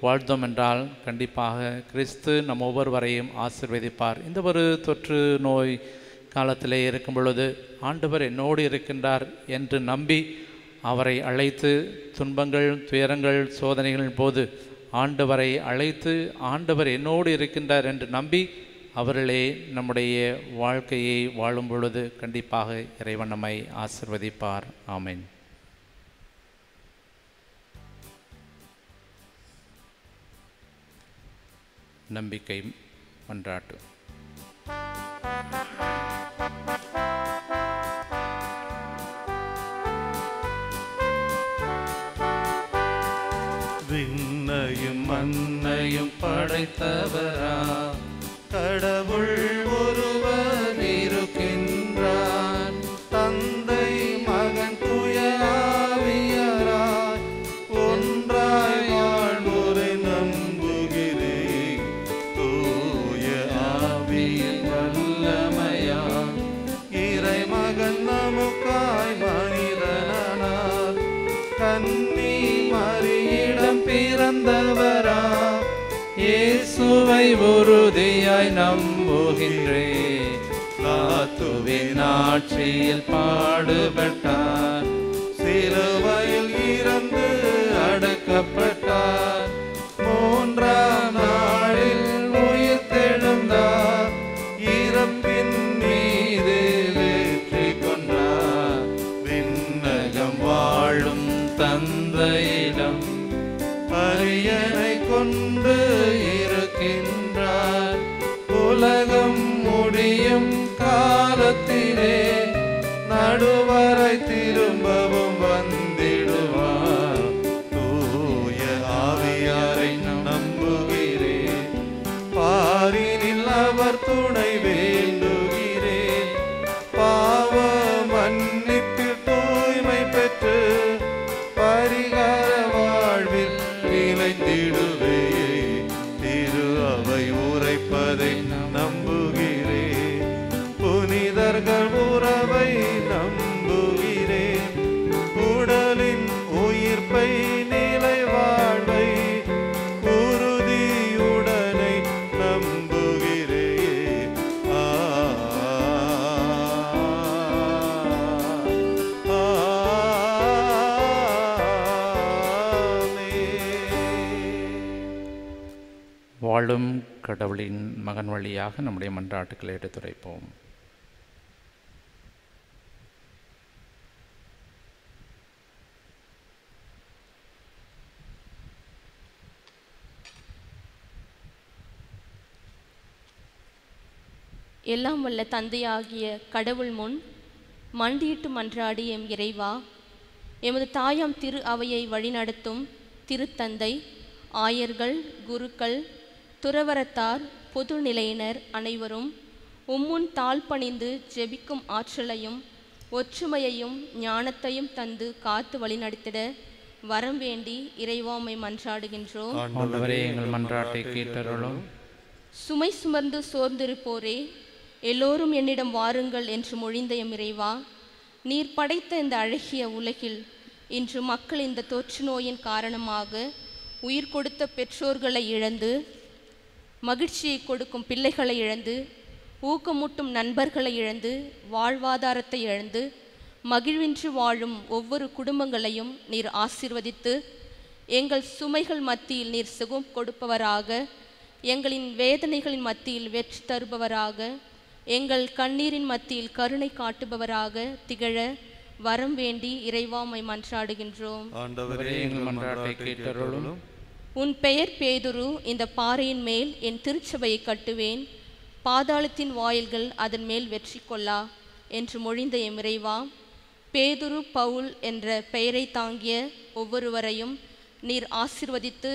வாழ்ந்தோம் என்றால் கண்டிப்பாக கிறிஸ்து நம் ஒவ்வொருவரையும் ஆசீர்வதிப்பார். இந்த ஒரு தொற்று நோய் காலத்திலே இருக்கும் பொழுது ஆண்டவர் என்னோடு இருக்கின்றார் என்று நம்பி அவரை அழைத்து, துன்பங்கள், துயரங்கள், சோதனைகளின் போது ஆண்டவரை அழைத்து, ஆண்டவர் என்னோடு இருக்கின்றார் என்று நம்பி அவர்களே நம்முடைய வாழ்க்கையை வாழும் பொழுது கண்டிப்பாக இறைவன் நம்மை ஆசீர்வதிப்பார். ஆமென். நம்பிக்கை மன்றாட்டு. விண்ணையும் மண்ணையும் படைத்தவரா கடவுள் ஒருவர் இருக்கின்றார். தந்தை மகன் தூய ஆவியாராய் ஒன்றாய் வாழ்வோரை நம்புகிறேன். தூய ஆவியின் வல்லமையால் இறைமகன் நமக்காய் மனிதனானார். கன்னி மரியிடம் பிறந்தவரா இயேசுவை உறுதியாய் நம்புகின்றேன். லாத்துவின் ஆட்சியில் பாடுபட்டார், சிலுவையில் இறந்து அடக்கப்பட்டார், மூன்றாம் நாளில் உயிர்த்தெழுந்தார், இறப்பின் மீது வெற்றி கொண்டார். விண்ணகம் வாழும் தந்தையிடம் அரியணை கொண்டு இருக்கின்றார். உலகம் முடியும் காலத்திலே நடுவரை திரும்பவும் வந்திடுவார். தூய ஆவியாரை நம்புகிறேன், பாரினில் அவர் துணை வேண்டுகிறேன். பாவ மன்னிப்பு தூய்மை பெற்று பரிகார வாழ்வில் நிலைத்திடுவே. திரு அவை உரைப்பதை நம்புகிறேன், புனிதர்கள் உறவை நம்புகிறேன். உடலின் உயிர்ப்பை நிலை வாழ்வை உறுதியுடனை நம்புகிறேன். வாழும் கடவுளின் மகன் வழியாக நம்முடைய மன்றாட்டுக்களை எடுத்துரைப்போம். எல்லாம் வல்ல தந்தையாகிய கடவுள் முன் மண்டியிட்டு மன்றாடி எம் இறைவா, எமது தாயாம் திரு அவையை வழிநடத்தும் திருத்தந்தை, ஆயர்கள், குருக்கள், துறவரத்தார், பொது நிலையினர் அனைவரும் உம்முன் தாழ்பணிந்து ஜெபிக்கும் ஆற்றலையும் ஒற்றுமையையும் ஞானத்தையும் தந்து காத்து வழிநடத்திட வரம் வேண்டி இறைவாமை மன்றாடுகின்றோம். ஆண்டவரே, எங்கள் மன்றாட்டை கேட்டருளும். சுமை சுமர்ந்து சோர்ந்திருப்போரே, எல்லோரும் என்னிடம் வாருங்கள் என்று மொழிந்த எம் இறைவா, நீர் படைத்த இந்த அழகிய உலகில் இன்று மக்கள் இந்த தொற்று நோயின் காரணமாக உயிர் கொடுத்த பெற்றோர்களை இழந்து, மகிழ்ச்சியை கொடுக்கும் பிள்ளைகளை இழந்து, ஊக்கமூட்டும் நண்பர்களை இழந்து, வாழ்வாதாரத்தை இழந்து மகிழ்வின்றி வாழும் ஒவ்வொரு குடும்பங்களையும் நீர் ஆசீர்வதித்து, எங்கள் சுமைகள் மத்தியில் நீர் சுகம் கொடுப்பவராக, எங்களின் வேதனைகளின் மத்தியில் வெற்றி தருபவராக, எங்கள் கண்ணீரின் மத்தியில் கருணை காட்டுபவராக திகழ வரம் வேண்டி இறைவாமை மன்றாடுகின்றோம். ஆண்டவரே, எங்கள் மன்றாட்டை கேட்டருளும். உன் பெயர் பேதுரு, இந்த பாறையின் மேல் என் திருச்சபையை கட்டுவேன், பாதாளத்தின் வாயில்கள் அதன் மேல் வெற்றி கொள்ளா என்று மொழிந்த எம் இறைவா, பேதுரு, பவுல் என்ற பெயரை தாங்கிய ஒவ்வொருவரையும் நீர் ஆசீர்வதித்து,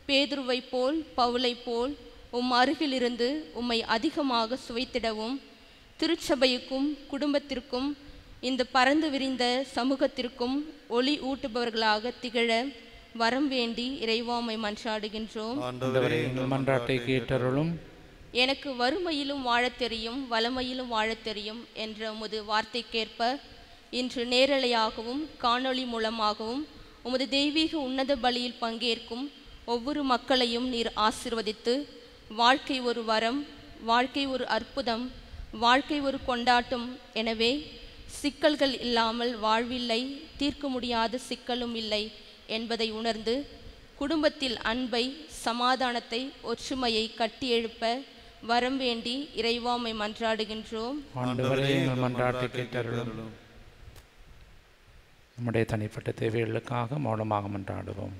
பேதுருவை போல் பவுலை போல் உம் அருகிலிருந்து உம்மை அதிகமாக சுவைத்திடவும், திருச்சபைக்கும் குடும்பத்திற்கும் இந்த பரந்து விரிந்த சமூகத்திற்கும் ஒளி ஊட்டுபவர்களாக திகழ வரம் வேண்டி இறைவாமை மன்றாடுகின்றோம். ஆண்டவரே, எங்கள் மன்றாட்டை கேட்டருளும். எனக்கு வறுமையிலும் வாழத் தெரியும், வளமையிலும் வாழத் தெரியும் என்ற உமது வார்த்தைக்கேற்ப இன்று நேரலையாகவும் காணொளி மூலமாகவும் உமது தெய்வீக உன்னத பலியில் பங்கேற்கும் ஒவ்வொரு மக்களையும் நீர் ஆசீர்வதித்து, வாழ்க்கை ஒரு வரம், வாழ்க்கை ஒரு அற்புதம், வாழ்க்கை ஒரு கொண்டாட்டம். எனவே சிக்கல்கள் இல்லாமல் வாழ்வில்லை, தீர்க்க முடியாத சிக்கலும் இல்லை என்பதை உணர்ந்து குடும்பத்தில் அன்பை, சமாதானத்தை, ஒற்றுமையை கட்டி எழுப்ப வரம் வேண்டி இறைவாமை மன்றாடுகின்றோம். ஆண்டவரே, எங்கள் மன்றாட்டை கேட்டருளும். நம்முடைய தனிப்பட்ட தேவைகளுக்காக மௌனமாக மன்றாடுவோம்.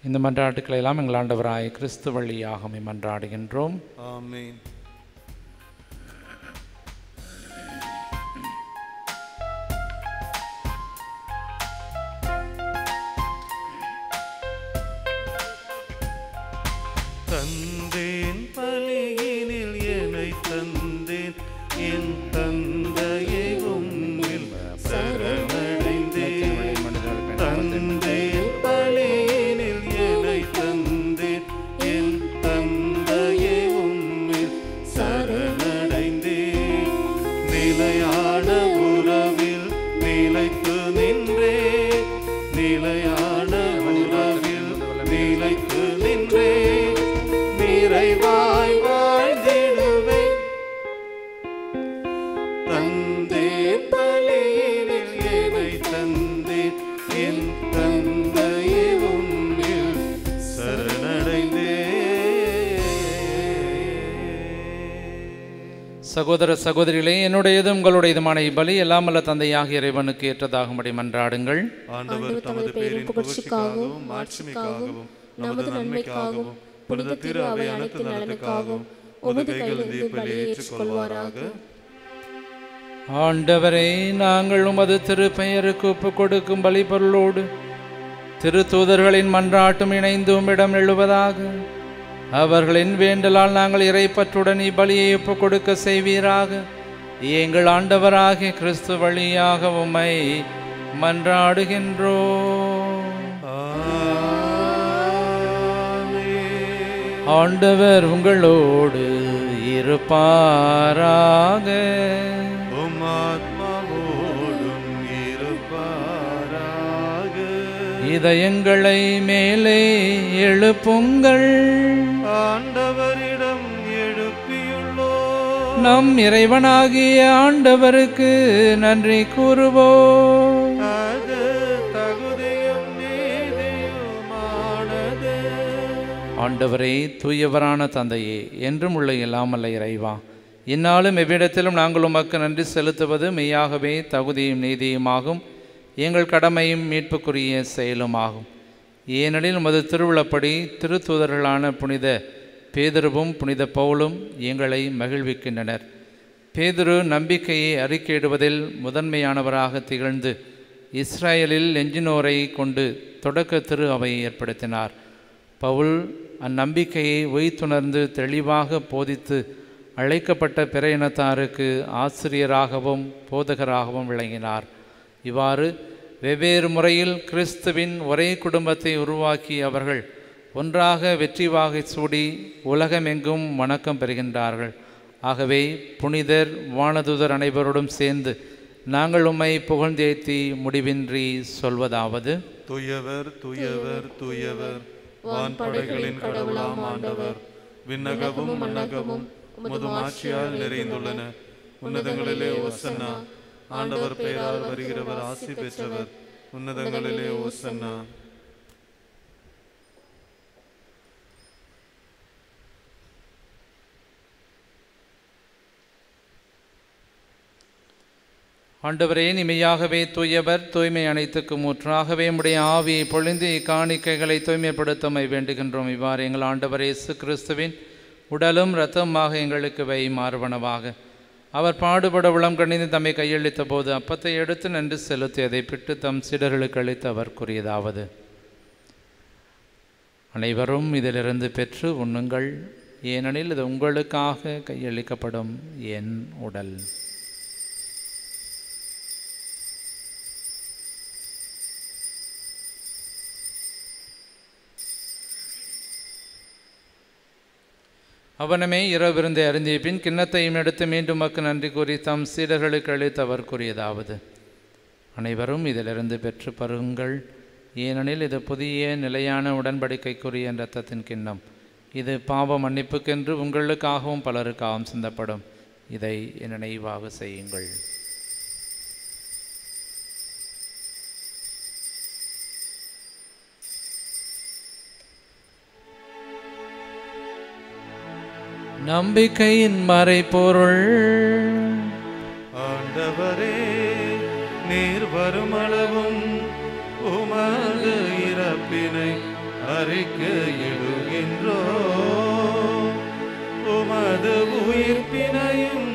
இந்த மன்றாட்டுக்களை எல்லாம் எங்கள் ஆண்டவராய் கிறிஸ்து வழியாக மன்றாடுகின்றோம். ஆமென். தந்தேன் பலியினில் என்னை தந்தேன், என் தந்தையை உம்மில் சரணடைந்தேன். தந்தேன் பலியினில் என்னை தந்தேன், என் தந்தையை உம்மில் சரணடைந்தேன். நிலையான உறவில் நிலைத்து நின்றேன், நிலையான உறவில் நிலைத்து நின்றேன், நிறைவாய் வாழ்ந்திடுவேன். தந்தேன் பலியினில் என்னை தந்தேன், என் தந்தையை உம்மில் சரணடைந்தேன். சகோதர சகோதரிகளே, என்னுடையதும் உங்களுடையதுமான இப்பலி எல்லாம் வல்ல தந்தையாகிய இறைவனுக்கு ஏற்றதாகும்படி மன்றாடுங்கள். ஆண்டவர் தமது பேரின் புகழ்ச்சிக்காகவும் மாட்சிமைக்காகவும் நமது நன்மைக்காகவும் புனித திரு அவை அனைத்து நலனுக்காகவும் உமது கையிலிருந்து பலியை ஏற்றுக்கொள்வாராக. ஆண்டவரே, நாங்கள் உமது திருப்பெயருக்கு ஒப்புக் கொடுக்கும் பலி பொருளோடு திருத்தூதர்களின் மன்றாட்டும் இணைந்து உம்மிடம் எழுவதாக. அவர்களின் வேண்டலால் நாங்கள் இறைப்பற்றுடன் இப்பலியை ஒப்புக் கொடுக்க செய்வீராக. எங்கள் ஆண்டவராகிய கிறிஸ்து வழியாக உம்மை மன்றாடுகின்றோம். ஆண்டவர் உங்களோடு இருப்பாராக. உம் ஆத்மாவோடும் இருப்பாராக. இதயங்களை மேலே எழுப்புங்கள். ஆண்டவரிடம் எழுப்பியுள்ளோம். நம் இறைவனாகிய ஆண்டவருக்கு நன்றி கூறுவோம். அது தகுதியும் ஆண்டவரே, தூயவரான தந்தையே, என்றும் உள்ள இல்லாமல்ல இறைவா, இந்நாளும் எவ்விடத்திலும் நாங்கள் உமக்கு நன்றி செலுத்துவது மெய்யாகவே தகுதியும் நீதியுமாகும், எங்கள் கடமையும் மீட்புக்குரிய செயலுமாகும். ஏனெனில் உமது திருவிழப்படி திருத்தூதர்களான புனித பேதுருவும் புனித பவுலும் எங்களை மகிழ்விக்கின்றனர். பேதுரு நம்பிக்கையை அறிக்கையிடுவதில் முதன்மையானவராக திகழ்ந்து இஸ்ரேலில் எஞ்சினோரை கொண்டு தொடக்க திரு அவையை ஏற்படுத்தினார். பவுல் அந்நம்பிக்கையை உய்த்துணர்ந்து தெளிவாக போதித்து அழைக்கப்பட்ட பிற இனத்தாருக்கு ஆசிரியராகவும் போதகராகவும் விளங்கினார். இவ்வாறு வெவ்வேறு முறையில் கிறிஸ்துவின் ஒரே குடும்பத்தை உருவாக்கி அவர்கள் ஒன்றாக வெற்றி வாகை சூடி உலகமெங்கும் வணக்கம் பெறுகின்றார்கள். ஆகவே புனிதர் வானதூதர் அனைவரோடும் சேர்ந்து நாங்கள் உம்மை புகழ்ந்தேத்தி முடிவின்றி சொல்வதாவது: தூயவர் தூயவர் தூயவர், வான்படைகளின் கடவுளாம் ஆண்டவர், விண்ணகமும் மண்ணகமும் உமது ஆட்சியால் நிறைந்துள்ளன. உன்னதங்களிலே ஓசன்னா. ஆண்டவர் பெயரால் வருகிறவர் ஆசி பெற்றவர். உன்னதங்களிலே ஓசன்னா. ஆண்டவரே, நிமையாகவே தூயவர், தூய்மை அனைத்துக்கும் ஊற்றாகவே உம்முடைய ஆவியை பொழிந்து இக்காணிக்கைகளை தூய்மைப்படுத்தமை வேண்டுகின்றோம். இவ்வாறு எங்கள் ஆண்டவர் இயேசு கிறிஸ்துவின் உடலும் இரத்தமாக எங்களுக்கு வை மாறுவனவாக. அவர் பாடுபட உளம் கணிந்து தம்மை கையளித்த போது அப்பத்தை எடுத்து நன்றி செலுத்தி அதை பிட்டு தம் சீடர்களுக்கு அளித்து அவர் கூறியதாவது: அனைவரும் இதிலிருந்து பெற்று உண்ணுங்கள், ஏனெனில் இது உங்களுக்காக கையளிக்கப்படும் என் உடல். அவனமே இரவிருந்தை அருந்திய பின் கிண்ணத்தையும் எடுத்து மீண்டும் மக்கு நன்றி கூறி தம் சீடர்களுக்கு அளித்து அவர் கூறியதாவது: அனைவரும் இதிலிருந்து பெற்று பருகுங்கள், ஏனெனில் இது புதிய நிலையான உடன்படிக்கைக்குரிய இரத்தத்தின் கிண்ணம். இது பாவ மன்னிப்புக்கென்று உங்களுக்காகவும் பலருக்காகவும் சிந்தப்படும். இதை என் நினைவாக செய்யுங்கள். நம்பிக்கையின் மறைபொருள். ஆண்டவரே, நீர் வருமளவும் உமது இறப்பினை அறிக்கையிடுகின்றோ, உமது உயிர்ப்பினையும்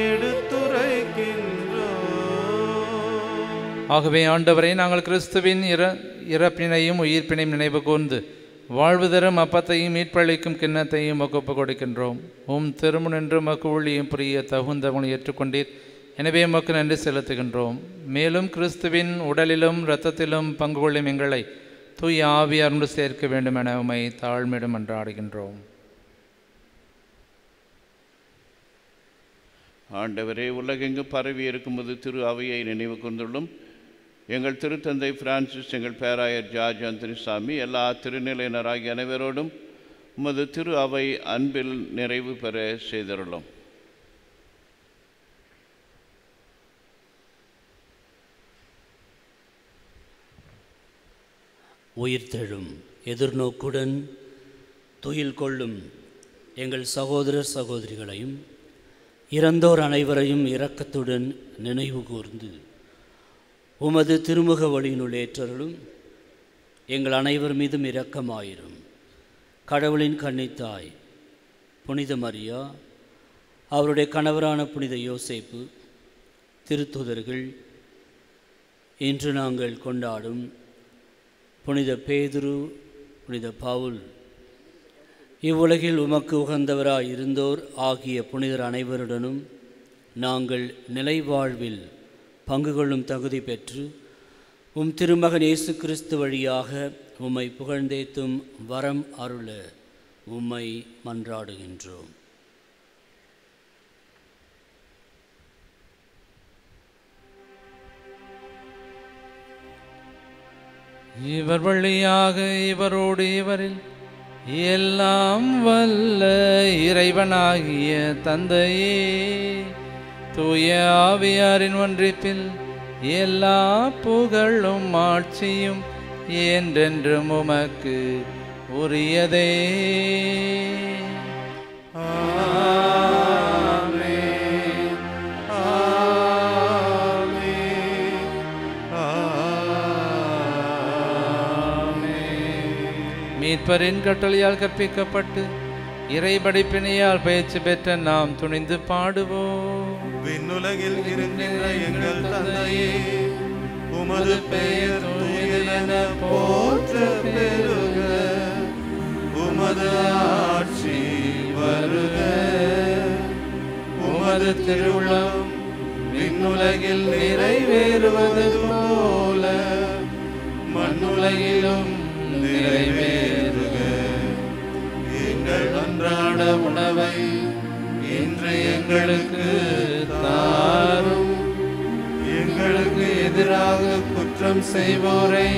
எடுத்துரைக்கின்றோ. ஆகவே ஆண்டவரே, நாங்கள் கிறிஸ்துவின் இறப்பினையும் உயிர்ப்பினையும் நினைவு கூர்ந்து வாழ்வு தரும் அப்பத்தையும் மீட்பளிக்கும் கிண்ணத்தையும் ஒப்பு கொடுக்கின்றோம். திருமுனின்று மக்கு ஊழியும் புரிய தகுந்தவனை ஏற்றுக்கொண்டீர். எனவே மக்கு நன்றி செலுத்துகின்றோம். மேலும் கிறிஸ்துவின் உடலிலும் இரத்தத்திலும் பங்கு கொள்ளும் எங்களை தூய ஆவியார்ந்து சேர்க்க வேண்டும் என உம்மை தாழ்மையிடம் மன்றாடுகின்றோம். ஆண்டவரே, உலகெங்கு பரவி இருக்கும்போது திரு அவையை நினைவு கொண்டுள்ளும். எங்கள் திருத்தந்தை பிரான்சிஸ், எங்கள் பேராயர் ஜார்ஜ் அந்தனிசாமி, எல்லா திருநிலையினராகிய அனைவரோடும் உமது திரு அவை அன்பில் நிறைவு பெற செய்தருளும். உயிர்த்தெழும் எதிர்நோக்குடன் துயில் கொள்ளும் எங்கள் சகோதரர் சகோதரிகளையும் இறந்தோர் அனைவரையும் இரக்கத்துடன் நினைவு கூர்ந்து உமது திருமுக வழியினுள் ஏற்றருளும். எங்கள் அனைவர் மீதும் இரக்கமாயிரும். கடவுளின் கன்னித்தாய் புனித மரியா, அவருடைய கணவரான புனித யோசேப்பு, திருத்தூதர்கள், இன்று நாங்கள் கொண்டாடும் புனித பேதுரு, புனித பவுல், இவ்வுலகில் உமக்கு உகந்தவராய் இருந்தோர் ஆகிய புனிதர் அனைவருடனும் நாங்கள் நிலைவாழ்வில் பங்கு கொள்ளும் தகுதி பெற்று உம் திருமகன் இயேசு கிறிஸ்து வழியாக உம்மை புகழ்ந்தேத்தும் வரம் அருள உம்மை மன்றாடுகின்றோம். இவர் வழியாக இவரோடு இவரில் எல்லாம் வல்ல இறைவனாகிய தந்தையே, தூய ஆவியாரின் ஒன்றிப்பில் எல்லா புகழும் ஆட்சியும் என்றென்றும் உமக்கு உரியதே. மீட்பரின் கட்டளையால் கற்பிக்கப்பட்டு இறை படிப்பினையால் பயிற்சி பெற்ற நாம் துணிந்து பாடுவோம். விண்ணுலகில் இருக்கின்ற எங்கள் தந்தையே, உமது பெயர் தூயதென போற்ற பெறுக. உமது ஆட்சி வருக. உமது திருவுளம் விண்ணுலகில் நிறைவேறுவது போல மண்ணுலகிலும் நிறைவேறுக. எங்கள் அன்றாட உணவை இன்று எங்களுக்கு தாரும். எங்களுக்கு எதிராக குற்றம் செய்வோரை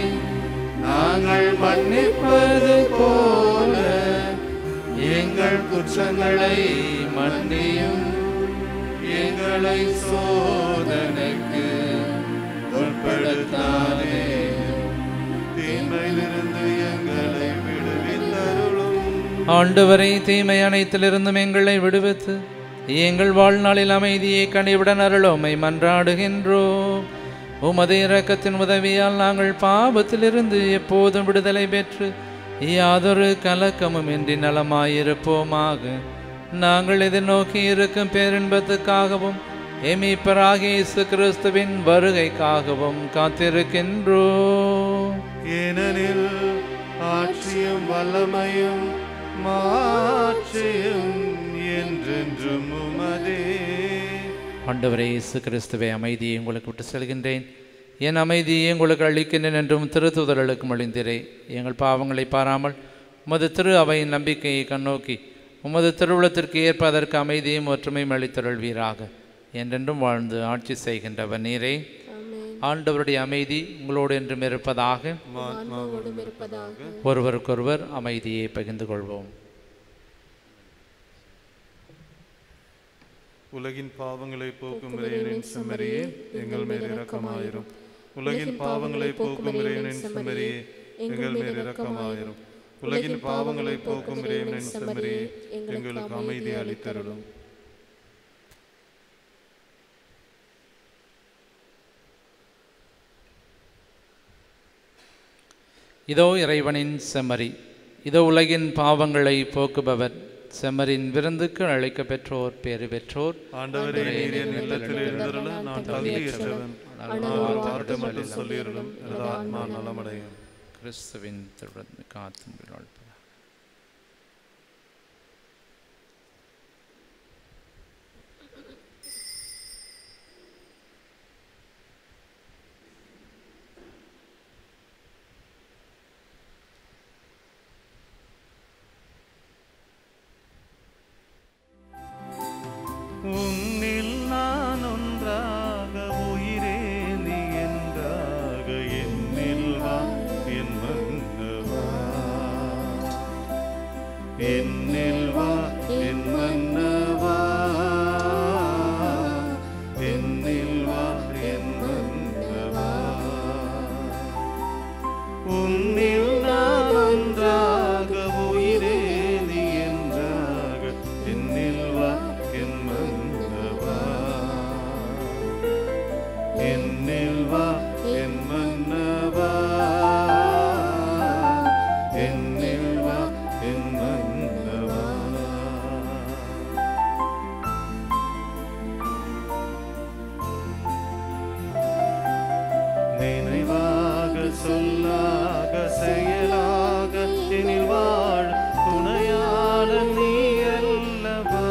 நாங்கள் மன்னிப்பது போல எங்கள் குற்றங்களை மன்னியும். எங்களை சோதனைக்கு உட்படுத்தாதே, தீமையிலிருந்து எங்களை விடுவித்தருளும். ஆண்டவரை தீமை அனைத்திலிருந்தும் எங்களை விடுவித்து எங்கள் வாழ்நாளில் அமைதியை கனிவுடன் அருளோமை மன்றாடுகின்றோம். உமது இரக்கத்தின் உதவியால் நாங்கள் பாவத்திலிருந்து எப்போதும் விடுதலை பெற்று யாதொரு கலக்கமும் இன்றி நலமாயிருப்போமாக. நாங்கள் எதிர்நோக்கி இருக்கும் பேரின்பத்துக்காகவும் எமீப்பராகிய இயேசு கிறிஸ்துவின் வருகைக்காகவும் காத்திருக்கின்றோம். ஏனெனில் ஆட்சியும் வல்லமையும் மாட்சியும் என்றென்றும் உமதே. ஆண்டவரே இயேசு கிறிஸ்துவை, அமைதியை உங்களுக்கு விட்டு செல்கின்றேன், என் அமைதியை உங்களுக்கு அளிக்கின்றேன் என்றும் திருத்துதலுக்கும் அழிந்தீரே. எங்கள் பாவங்களை பாராமல் உமது திரு அவையின் நம்பிக்கையை கண்ணோக்கி உமது திருவுளத்திற்கு ஏற்ப அதற்கு அமைதியும் ஒற்றுமையும் அளித்தருள்வீராக. என்றென்றும் வாழ்ந்து ஆட்சி செய்கின்றவர் நீரே. ஆண்டவருடைய அமைதி உங்களோடு என்றும் இருப்பதாக. ஒருவருக்கொருவர் அமைதியை பகிர்ந்து கொள்வோம். உலகின் பாவங்களை போக்கும் இறைவனின் செம்மறியே, எங்கள் மேல் இரக்கமாயிரும். உலகின் பாவங்களை போக்கும் இறைவனின் செம்மறியே, எங்கள் மேல் இரக்கமாயிரும். உலகின் பாவங்களை போக்கும் இறைவனின் செம்மறியே, எங்களுக்கு அமைதி அளித்தருளும். இதோ இறைவனின் செம்மறி, இதோ உலகின் பாவங்களை போக்குபவர். செம்மரின் விருந்துக்கு அழைக்க பெற்றோர் பேறு பெற்றோர். ஆண்டவரே, நீர் என் இல்லத்தில் எழுந்தருள நான் தகுதியற்றவன். ஒரு வார்த்தை மட்டும் சொல்லியருளும், எனது ஆத்மா நலமடையும். கிறிஸ்துவின் திருவிழா காத்தும் வாழ்ப்பதாக. உன்னில் நான் ஒன்றாக உயிரே நீ என்றாக என்னில் வா என் மன்னவா. என்னில் வா என் மன்னவா. என்னில் வா என் மன்னவா. உன்னில் நான் ஒன்றாக உயிரே நீ என்றாக என்னில் வா என் மன்னவா. என்னில் வா என் மன்னவா. என்னில் வா என் மன்னவா. நினைவாக சொல்லாக செயலாக எனில் வாழ துணையாளர் நீ அல்லவா.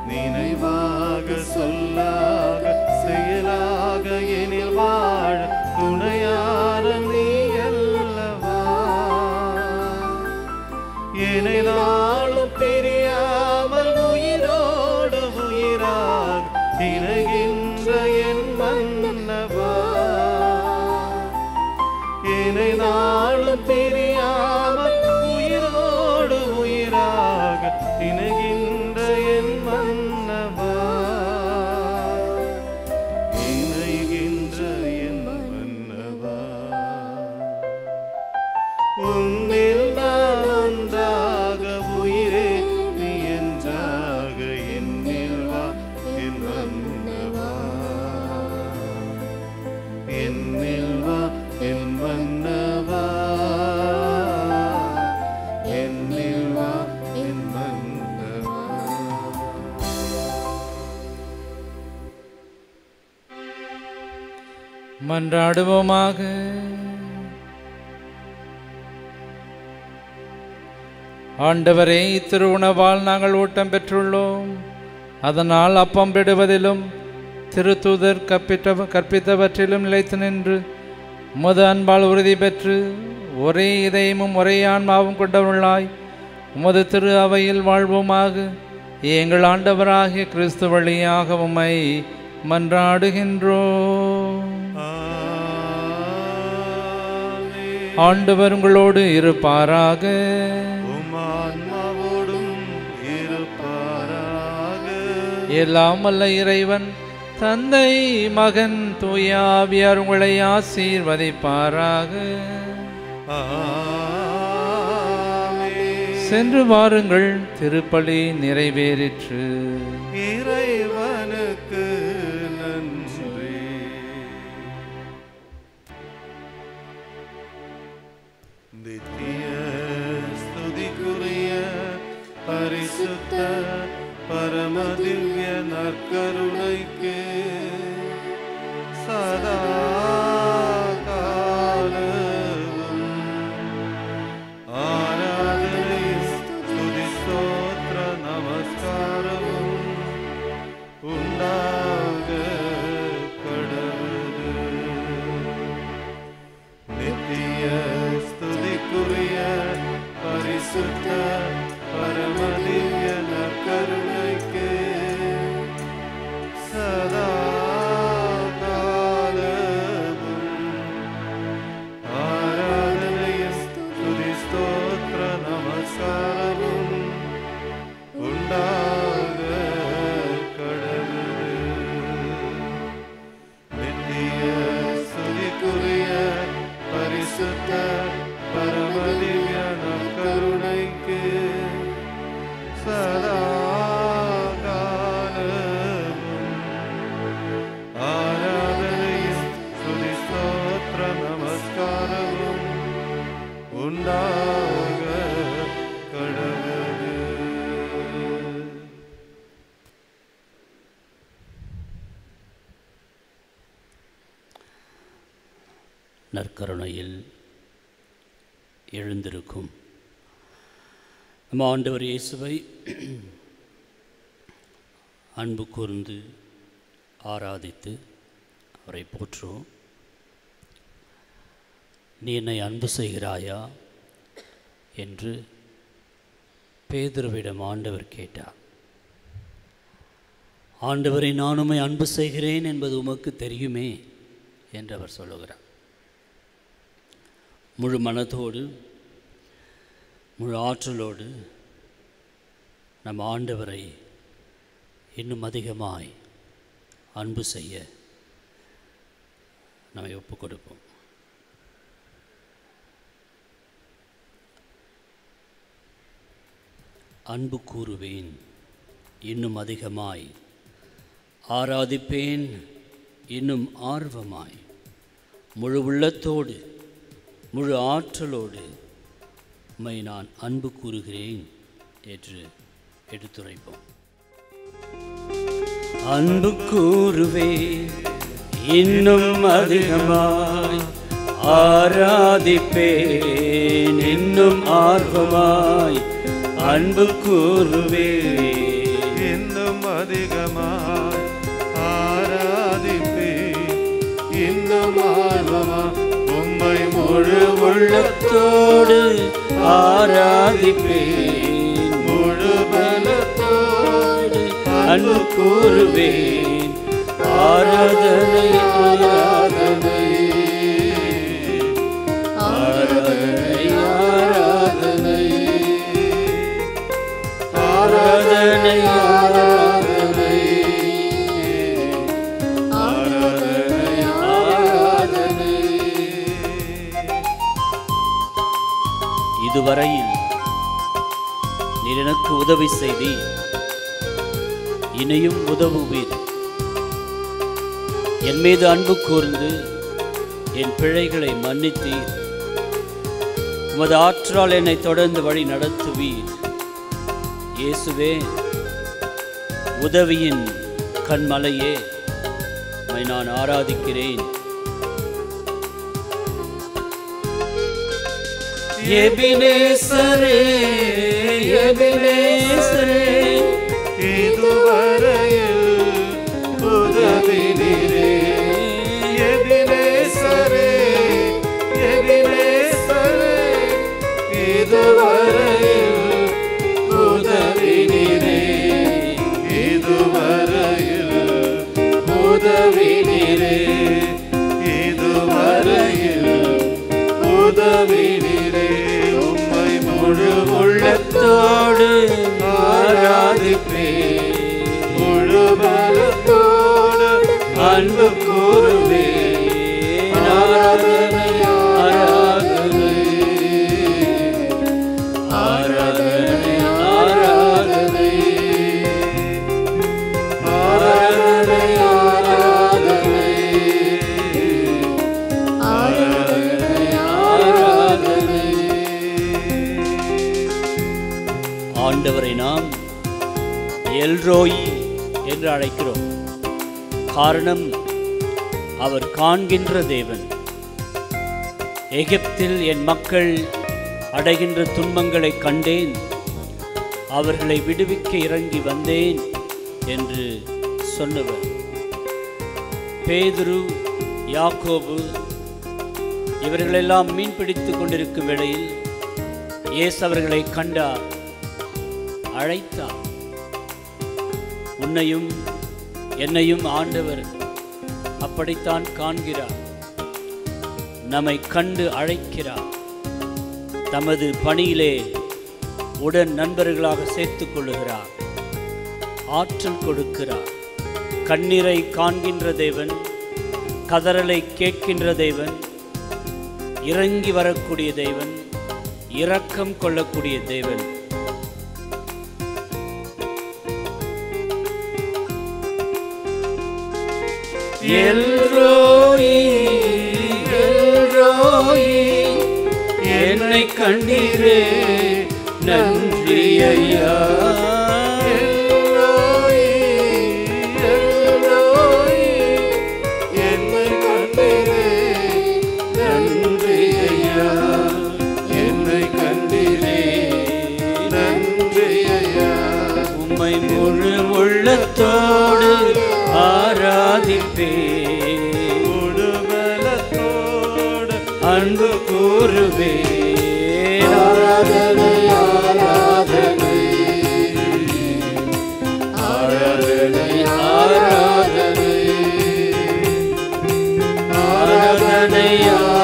நினைவாக சொல்லாக செயலாக எனில் வாழ துணையாளர் நீ அல்லவா. என்னை நாளும் பிரியாமல் உயிரோடு உயிராக இணைகின்ற என் மன்னவா. என்னை நாளும் பிரியாமல் உயிரோடு உயிராக இணைகின்ற என் மன்னவா. இணைகின்ற என் மன்னவா. உன்னில் நான் ஒன்றாக உயிரே நீ என்றாக என்னில் வா என் மன்னவா என்னில் வா என் மன்னவா என்னில் வா என் மன்னவா. மன்றாடுவோமாக. ஆண்டவரே, திருவுணவால் நாங்கள் ஊட்டம் பெற்றுள்ளோம். அதனால் அப்பம் விடுவதிலும் திருத்தூதர் கற்பித்தவற்றிலும் நிலைத்து நின்று உமது அன்பால் உறுதி பெற்று ஒரே இதயமும் ஒரே ஆன்மாவும் கொண்டவர்களாய் உமது திரு அவையில் வாழ்வோமாக. எங்கள் ஆண்டவராகிய கிறிஸ்து வழியாக உம்மை மன்றாடுகின்றோம். ஆண்டவர் உங்களோடு இருப்பாராக. எல்லாம் வல்ல இறைவன் தந்தை மகன் தூய ஆவியார் உங்களை ஆசீர்வதிப்பாராக. சென்று வாருங்கள், திருப்பலி நிறைவேறிற்று. இறைவனுக்கு நன்றி. நித்திய ஸ்துதிக்குரிய பரிசுத்த பரமதிவ்ய நற்கருணைக்கு சதா காலமும் ஆராதனை ஸ்துதி ஸ்தோத்திர நமஸ்காரமும் உண்டாக கடவுது. நித்திய ஸ்துதிக்குரிய பரிசுத்த பரமதிவ்ய நற்கருணைக்கு சதா காலமும் ஆராதனையும் ஸ்துதி ஸ்தோத்திர நமஸ்காரமும் உண்டாக கடவுது. நித்திய ஸ்துதிக்குரிய பரிசுத்த பரமதிவ்ய நற்கருணைக்கு சதா காலமும் ஆராதனையும் ஸ்துதி ஸ்தோத்திர நமஸ்காரமும் உண்டாக கடவுது. நற்கருணையில் எழுந்திருக்கும் நம்ம ஆண்டவர் இயேசுவை அன்பு கூர்ந்து ஆராதித்து அவரை போற்றுவோம். நீ என்னை அன்பு செய்கிறாயா என்று பேதுருவிடம் ஆண்டவர் கேட்டார். ஆண்டவரை நான் உம்மை அன்பு செய்கிறேன் என்பது உமக்கு தெரியுமே என்று அவர் சொல்லுகிறார். முழு மனத்தோடு முழு ஆற்றலோடு நம் ஆண்டவரை இன்னும் அதிகமாய் அன்பு செய்ய நம்மை ஒப்புக் கொடுப்போம். அன்பு கூறுவேன், இன்னும் அதிகமாய் ஆராதிப்பேன், இன்னும் ஆர்வமாய் முழு உள்ளத்தோடு முழு ஆற்றலோடு உம்மை நான் அன்பு கூறுகிறேன் என்று எடுத்துரைப்போம். அன்பு கூறுவேன், இன்னும் அதிகமாய் ஆராதிப்பேன், இன்னும் ஆர்வமாய் அன்பு கூறுவேன், இன்னும் அதிகமாய் ஆராதிப்பேன், இன்னும் ஆர்வமாய் உம்மை முழு உள்ளத்தோடு ஆராதிப்பேன், முழு பலத்தோடு அன்பு கூறுவேன். ஆராதனை ஆராதனை ஆராதனை ஆராதனை ஆராதனை ஆராதனை ஆராதனை ஆராதனை இதுவரையில் நீர் எனக்கு உதவி செய்தீர், இனியும் உதவுவீர். என் மீது அன்பு கூர்ந்து என் பிழைகளை மன்னித்தீர். உமது ஆற்றால் என்னை தொடர்ந்து வழி நடத்துவீர். இயேசுவே, உதவியின் கண்மலையே, உம்மை நான் ஆராதிக்கிறேன். எபினேசரே, எபினேசரே, இதுவரையில் உதவி நீரே. எபினேசரே, எபினேசரே, இதுவரையில் உதவி நீரே. இதுவரையில் உதவி நீரே. இதுவரையில் உதவி நீரே. உம்மை முழு உள்ளத்தோடு ஆராதிப்பேன். முழு பலத்தோடு அன்பு கூறுவேன். ஆராதனை, ஆராதனை, ஆராதனை, ஆராதனை, ஆராதனை, ஆராதனை, ஆராதனை, ஆராதனை. ஆண்டவரை நாம் எல்ரோயி என்று அழைக்கிறோம். காரணம், அவர் காண்கின்ற தேவன். எகிப்தில் என் மக்கள் அடைகின்ற துன்பங்களை கண்டேன், அவர்களை விடுவிக்க இறங்கி வந்தேன் என்று சொன்னவர். பேதுரு, யாக்கோபு இவர்களெல்லாம் மீன் பிடித்து கொண்டிருக்கும் வேளையில் இயேசு அவர்களை கண்டார், அழைத்தார். உன்னையும் என்னையும் ஆண்டவர் அப்படித்தான் காண்கிறார். நம்மை கண்டு அழைக்கிறார். தமது பணியிலே உடன் நண்பர்களாக சேர்த்துக் கொள்ளுகிறார். ஆற்றல் கொடுக்கிறார். கண்ணீரை காண்கின்ற தேவன், கதறலை கேட்கின்ற தேவன், இறங்கி வரக்கூடிய தேவன், இரக்கம் கொள்ளக்கூடிய தேவன். எல்ரோயி, எல்ரோயி, என்னை கண்டீரே, நன்றி ஐயா. எல்ரோயி, எல்ரோயி, என்னை கண்டீரே, நன்றி ஐயா. என்னை கண்டீரே, நன்றி ஐயா. உம்மை முழு உள்ளத்தோடு ஆராதிப்பேன். முழு பலத்தோடு அன்பு கூறுவேன். ஆராதனை, ஆராதனை, ஆராதனை, ஆராதனை, ஆராதனை,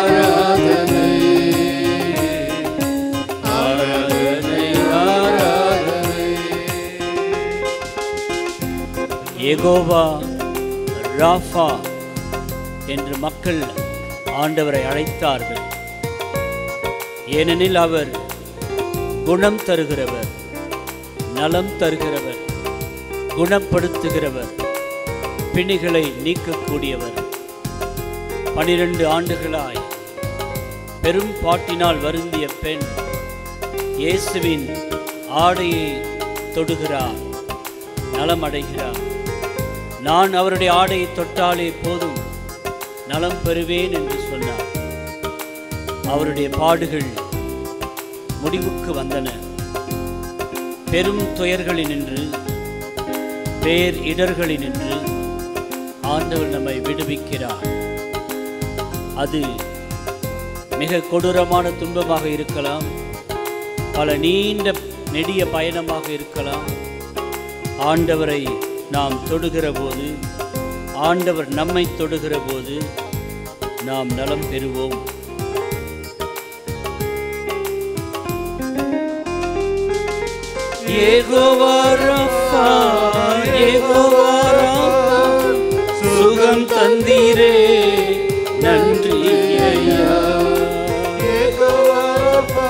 ஆராதனை, ஆராதனை, ஆராதனை. யெகோவா ராஃபா என்று மக்கள் ஆண்டவரை அழைத்தார்கள். ஏனெனில் அவர் குணம் தருகிறவர், நலம் தருகிறவர், குணப்படுத்துகிறவர், பிணிகளை நீக்கக்கூடியவர். 12 ஆண்டுகளாய் பெரும் பாட்டினால் வருந்திய பெண் இயேசுவின் ஆடையை தொடுகிறார், நலமடைகிறார். நான் அவருடைய ஆடையை தொட்டாலே போதும், நலம் பெறுவேன் என்று சொன்னார். அவருடைய பாடுகள் முடிவுக்கு வந்தன. பெரும் துயர்களினின்று, பேர் இடர்களினின்று ஆண்டவர் நம்மை விடுவிக்கிறார். அது மிக கொடூரமான துன்பமாக இருக்கலாம், பல நீண்ட நெடிய பயணமாக இருக்கலாம். ஆண்டவரை நாம் தொடுகிற போது, ஆண்டவர் நம்மை தொடுகிற போது நாம் நலம் பெறுவோம். யெகோவா ராஃபா, யெகோவா ராஃபா, சுகம் தந்தீரே, நன்றி ஐயா. யெகோவா ராஃபா,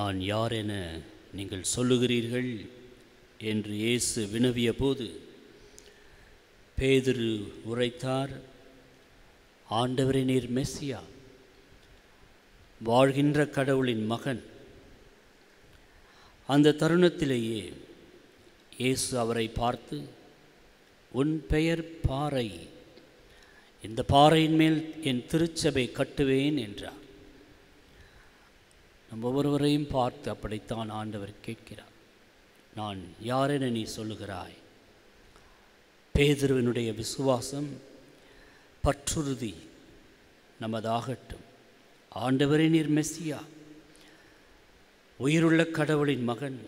நான் யார் என நீங்கள் சொல்லுகிறீர்கள் என்று இயேசு வினவிய போது பேதுரு உரைத்தார், ஆண்டவரே, நீர் மெசியா, வாழ்கின்ற கடவுளின் மகன். அந்த தருணத்திலேயே இயேசு அவரை பார்த்து, உன் பெயர் பாறை, இந்த பாறையின் மேல் என் திருச்சபை கட்டுவேன் என்றார். நம் ஒவ்வொருவரையும் பார்த்து அப்படித்தான் ஆண்டவர் கேட்கிறார், நான் யாரென நீ சொல்லுகிறாய்? பேதுருவினுடைய விசுவாசம், பற்றுறுதி நமதாகட்டும். ஆண்டவரே, நீர் மெசியா, உயிருள்ள கடவுளின் மகன்,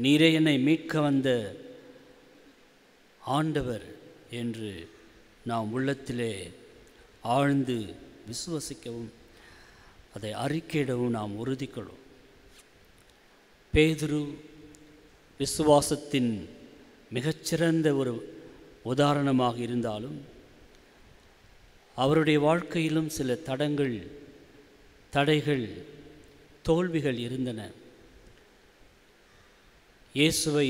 நீரே என்னை மீட்க வந்த ஆண்டவர் என்று நாம் உள்ளத்திலே ஆழ்ந்து விசுவசிக்கவும் அதை அறிக்கையிடவும் நாம் உறுதி கொள்வோம். பேதுரு விசுவாசத்தின் மிகச்சிறந்த ஒரு உதாரணமாக இருந்தாலும் அவருடைய வாழ்க்கையிலும் சில தடைகள், தோல்விகள் இருந்தன. இயேசுவை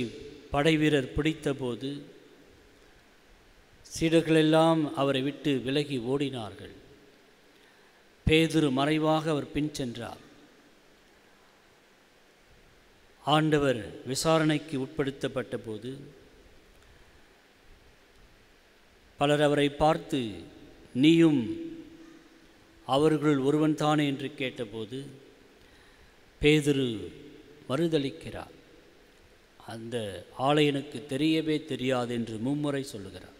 படைவீரர் பிடித்தபோது சீடர்களெல்லாம் அவரை விட்டு விலகி ஓடினார்கள். பேதுரு மறைவாக அவர் பின் சென்றார். ஆண்டவர் விசாரணைக்கு உட்படுத்தப்பட்ட போது பலர் அவரை பார்த்து, நீயும் அவர்களுள் ஒருவன் தானே என்று கேட்டபோது பேதுரு மறுதளிக்கிறார். அந்த ஆளை எனக்கு தெரியவே தெரியாது என்று மும்முறை சொல்லுகிறார்.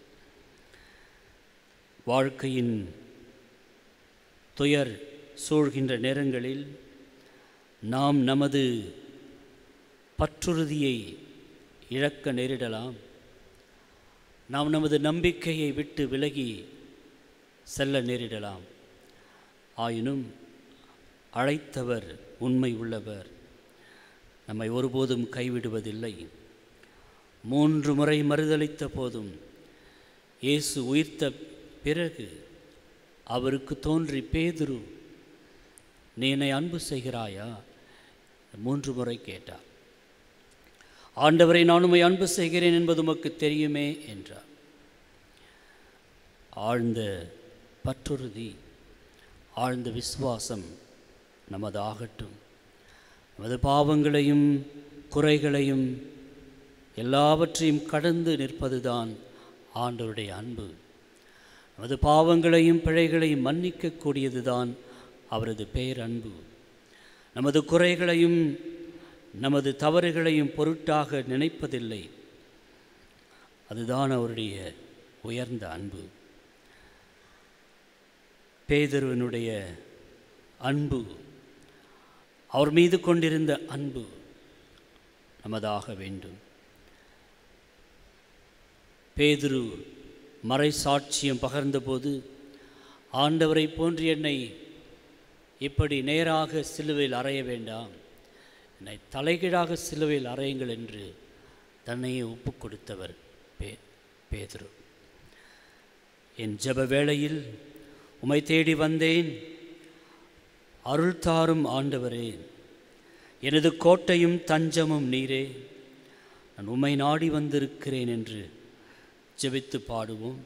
வாழ்க்கையின் துயர் சூழ்கின்ற நேரங்களில் நாம் நமது பற்றுறுதியை இழக்க நேரிடலாம். நாம் நமது நம்பிக்கையை விட்டு விலகி செல்ல நேரிடலாம். ஆயினும் அழைத்தவர் உண்மை உள்ளவர், நம்மை ஒருபோதும் கைவிடுவதில்லை. 3 முறை மறுதளித்த போதும் இயேசு உயிர்த்த பிறகு அவருக்கு தோன்றி, பேதுரு, நீ என்னை அன்பு செய்கிறாயா? 3 முறை கேட்டார். ஆண்டவரை, நான் உம்மை அன்பு செய்கிறேன் என்பது உமக்கு தெரியுமே என்றார். ஆழ்ந்த பற்றுறுதி, ஆழ்ந்த விசுவாசம் நமது ஆகட்டும். நமது பாவங்களையும் குறைகளையும் எல்லாவற்றையும் கடந்து நிற்பதுதான் ஆண்டவருடைய அன்பு. நமது பாவங்களையும் பிழைகளையும் மன்னிக்கக்கூடியதுதான் அவரது பேரன்பு. நமது குறைகளையும் நமது தவறுகளையும் பொருட்டாக நினைப்பதில்லை. அதுதான் அவருடைய உயர்ந்த அன்பு. பேதுருவினுடைய அன்பு, அவர் மீது கொண்டிருந்த அன்பு நமதாக வேண்டும். பேதுரு மறை சாட்சியம் பகர்ந்தபோது, ஆண்டவரை போன்று என்னை இப்படி நேராக சிலுவையில் அறைய வேண்டாம், என்னை தலைகீழாக சிலுவையில் அறையுங்கள் என்று தன்னையே ஒப்பு கொடுத்தவர் பேதுரு. என் ஜெப வேளையில் உம்மை தேடி வந்தேன், அருள் தாரும் ஆண்டவரே, எனது கோட்டையும் தஞ்சமும் நீரே, நான் உம்மை நாடி வந்திருக்கிறேன் என்று ஜெபித்து பாடுவோம்.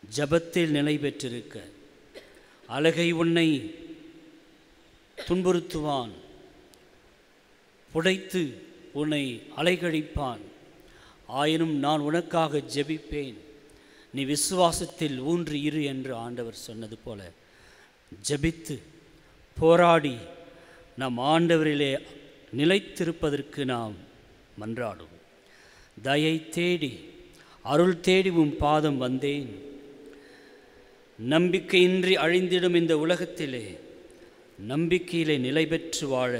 ஜெபத்தில் நிலை பெற்றிருக்க அழகை உன்னை துன்புறுத்துவான், புடைத்து உன்னை அலைகழிப்பான். ஆயினும் நான் உனக்காக ஜெபிப்பேன், நீ விசுவாசத்தில் ஊன்றி இரு என்று ஆண்டவர் சொன்னது போல ஜெபித்து போராடி நம் ஆண்டவரிலே நிலைத்திருப்பதற்கு நாம் மன்றாடுவோம். தயை தேடி அருள் தேடி உம் பாதம் வந்தேன். நம்பிக்கையின்றி அழிந்திடும் இந்த உலகத்திலே நம்பிக்கையிலே நிலை பெற்று வாழ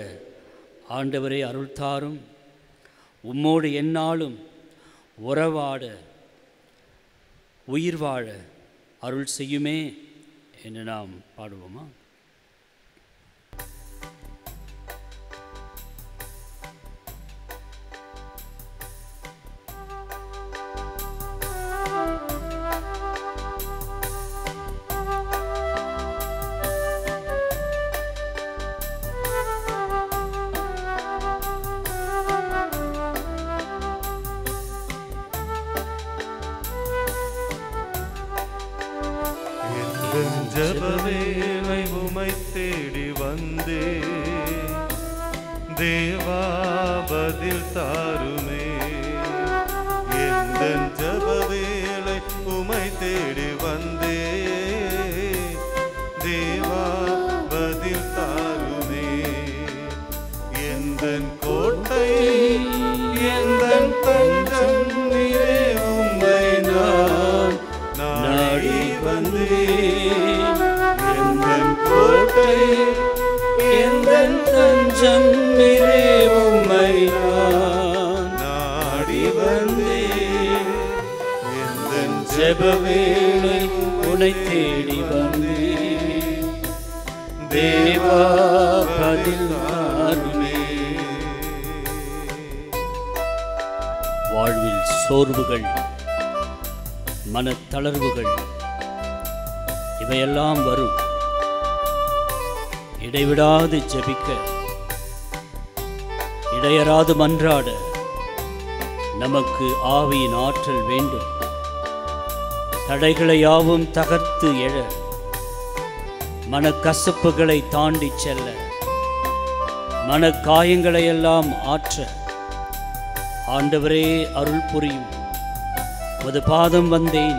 ஆண்டவரே அருள் தாரும். உம்மோடு எந்நாளும் உறவாட உயிர் வாழ அருள் செய்யுமே என்று நாம் பாடுவோமா? எந்தன் ஜெபவேளை உமை தேடி வந்தே தேவா பதில் தாருமே. எந்தன் ஜெபவேளை உமை தேடி வந்தே தேவா பதில் தாருமே. எந்தன் கோட்டை எந்தன் தஞ்சம் நீரே உம்மை நான் நாடி வந்தேன். எந்தன் கோட்டை எந்தன் தஞ்சம் நீரே உம்மை நான் நாடி வந்தேன். எந்தன் ஜெபவேளை உன்னை தேடி வந்தேன் தேவா பதில் தாருமே. வாழ்வில் சோர்வுகள், மனத்தளர்வுகள் இவையெல்லாம் வரும். இடைவிடாது ஜெபிக்க, இடையராது மன்றாட நமக்கு ஆவியின் ஆற்றல் வேண்டும். தடைகளை யாவும் தகர்த்து எழ, மனக்கசப்புகளை தாண்டி செல்ல, மனக்காயங்களை எல்லாம் ஆற்ற ஆண்டவரே அருள் புரியும். உமது பாதம் வந்தேன்,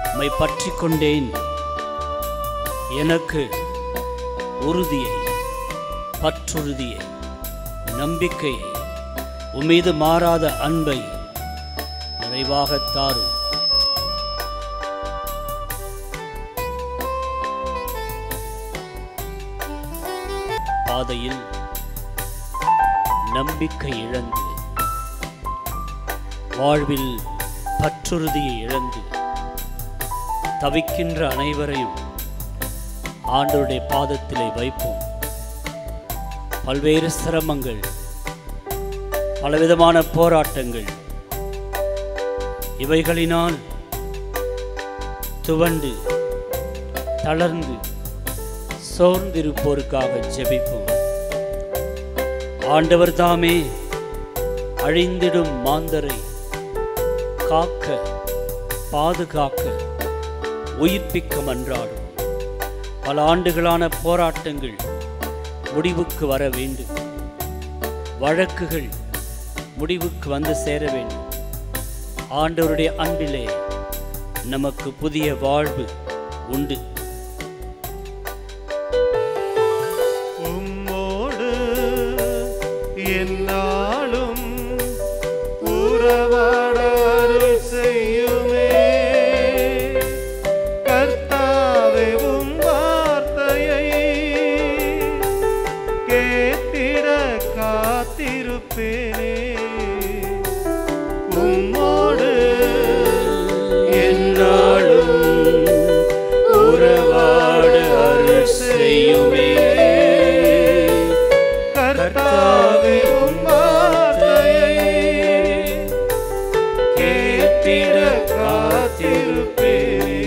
உம்மை பற்றி கொண்டேன். எனக்கு உறுதியை, பற்றுறுதியை, நம்பிக்கையை, உம்மீது மாறாத அன்பை நிறைவாக தாரும். பாதையில் நம்பிக்கை இழந்து, வாழ்வில் பற்றுறுதியை இழந்து தவிக்கின்ற அனைவரையும் ஆண்டவருடைய பாதத்திலே வைப்போம். பல்வேறு சிரமங்கள், பலவிதமான போராட்டங்கள் இவைகளினால் துவண்டு தளர்ந்து சோர்ந்திருப்போருக்காக ஜெபிப்போம். ஆண்டவர் தாமே அழிந்திடும் மாந்தரை காக்க, பாதுகாக்க, உயிர்ப்பிக்க மன்றாடும். பல ஆண்டுகளான போராட்டங்கள் முடிவுக்கு வர வேண்டும். வழக்குகள் முடிவுக்கு வந்து சேர வேண்டும். ஆண்டவருடைய அன்பிலே நமக்கு புதிய வாழ்வு உண்டு. உம்மோடு என்னாலும் உறவாட அருள் செய்யுமே. கர்த்தாவே உம் வார்த்தையை கேட்டிட காத்திருப்பேனே. உம்மோடு என்னாலும் உறவாட அருள் செய்யுமே. கர்த்தாவே உம் வார்த்தையை கேட்டிட காத்திருப்பேனே.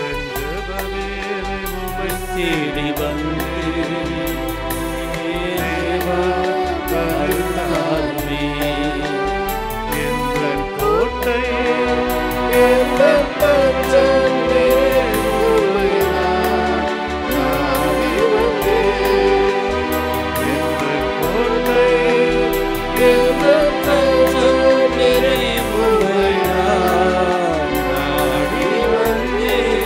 எந்தன் ஜெபவேளை உம்மை தேடி வந்தேன் தேவா பதில் தாருமே. எந்தன் கோட்டை எந்தன் தஞ்சம் நீரே உம்மை நான் நாடி வந்தேன். எந்தன் கோட்டை எந்தன் தஞ்சம் நீரே உம்மை நான் நாடி வந்தேன்.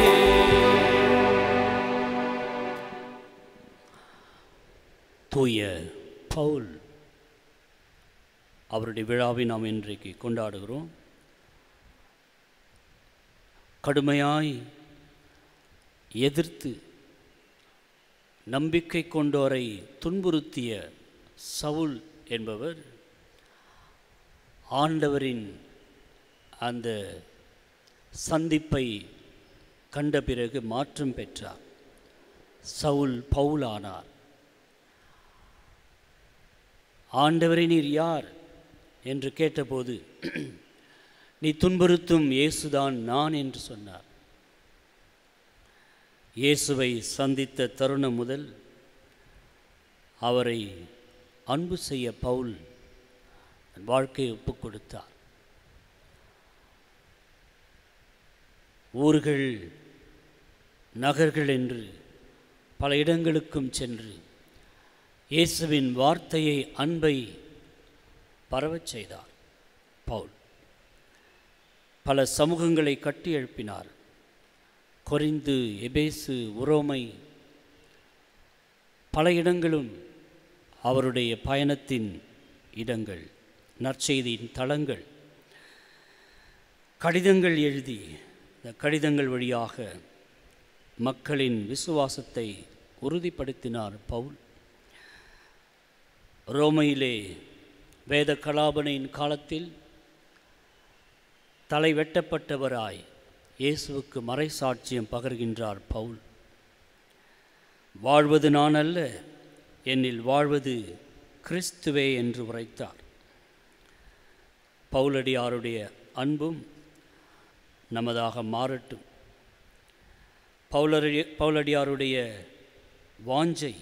தூய பவுல் அவருடைய விழாவை நாம் இன்றைக்கு கொண்டாடுகிறோம். கடுமையாய் எதிர்த்து நம்பிக்கை கொண்டோரை துன்புறுத்திய சவுல் என்பவர் ஆண்டவரின் அந்த சந்திப்பை கண்ட பிறகு மாற்றம் பெற்றார். சவுல் பவுலானார். ஆண்டவரே நீர் யார் என்று கேட்டபோது நீ துன்புறுத்தும் இயேசுதான் நான் என்று சொன்னார். இயேசுவை சந்தித்த தருணம் முதல் அவரை அன்பு செய்ய பவுல் வாழ்க்கையை ஒப்புக் கொடுத்தார். ஊர்கள் நகர்கள் என்று பல இடங்களுக்கும் சென்று இயேசுவின் வார்த்தையை, அன்பை பரவச் செய்தார் பவுல். பல சமூகங்களை கட்டி எழுப்பினார். கொரிந்து, எபேசு, உரோமை, பல இடங்களும் அவருடைய பயணத்தின் இடங்கள், நற்செய்தியின் தளங்கள். கடிதங்கள் எழுதி இந்த கடிதங்கள் வழியாக மக்களின் விசுவாசத்தை உறுதிப்படுத்தினார் பவுல். ரோமையிலே வேத கலாபனையின் காலத்தில் தலை வெட்டப்பட்டவராய் இயேசுவுக்கு மறைசாட்சியம் பகர்கின்றார் பவுல். வாழ்வது நான் அல்ல, என்னில் வாழ்வது கிறிஸ்துவே என்று உரைத்தார். பவுலடியாருடைய அன்பும் நமதாக மாறட்டும். பவுலடியாருடைய வாஞ்சை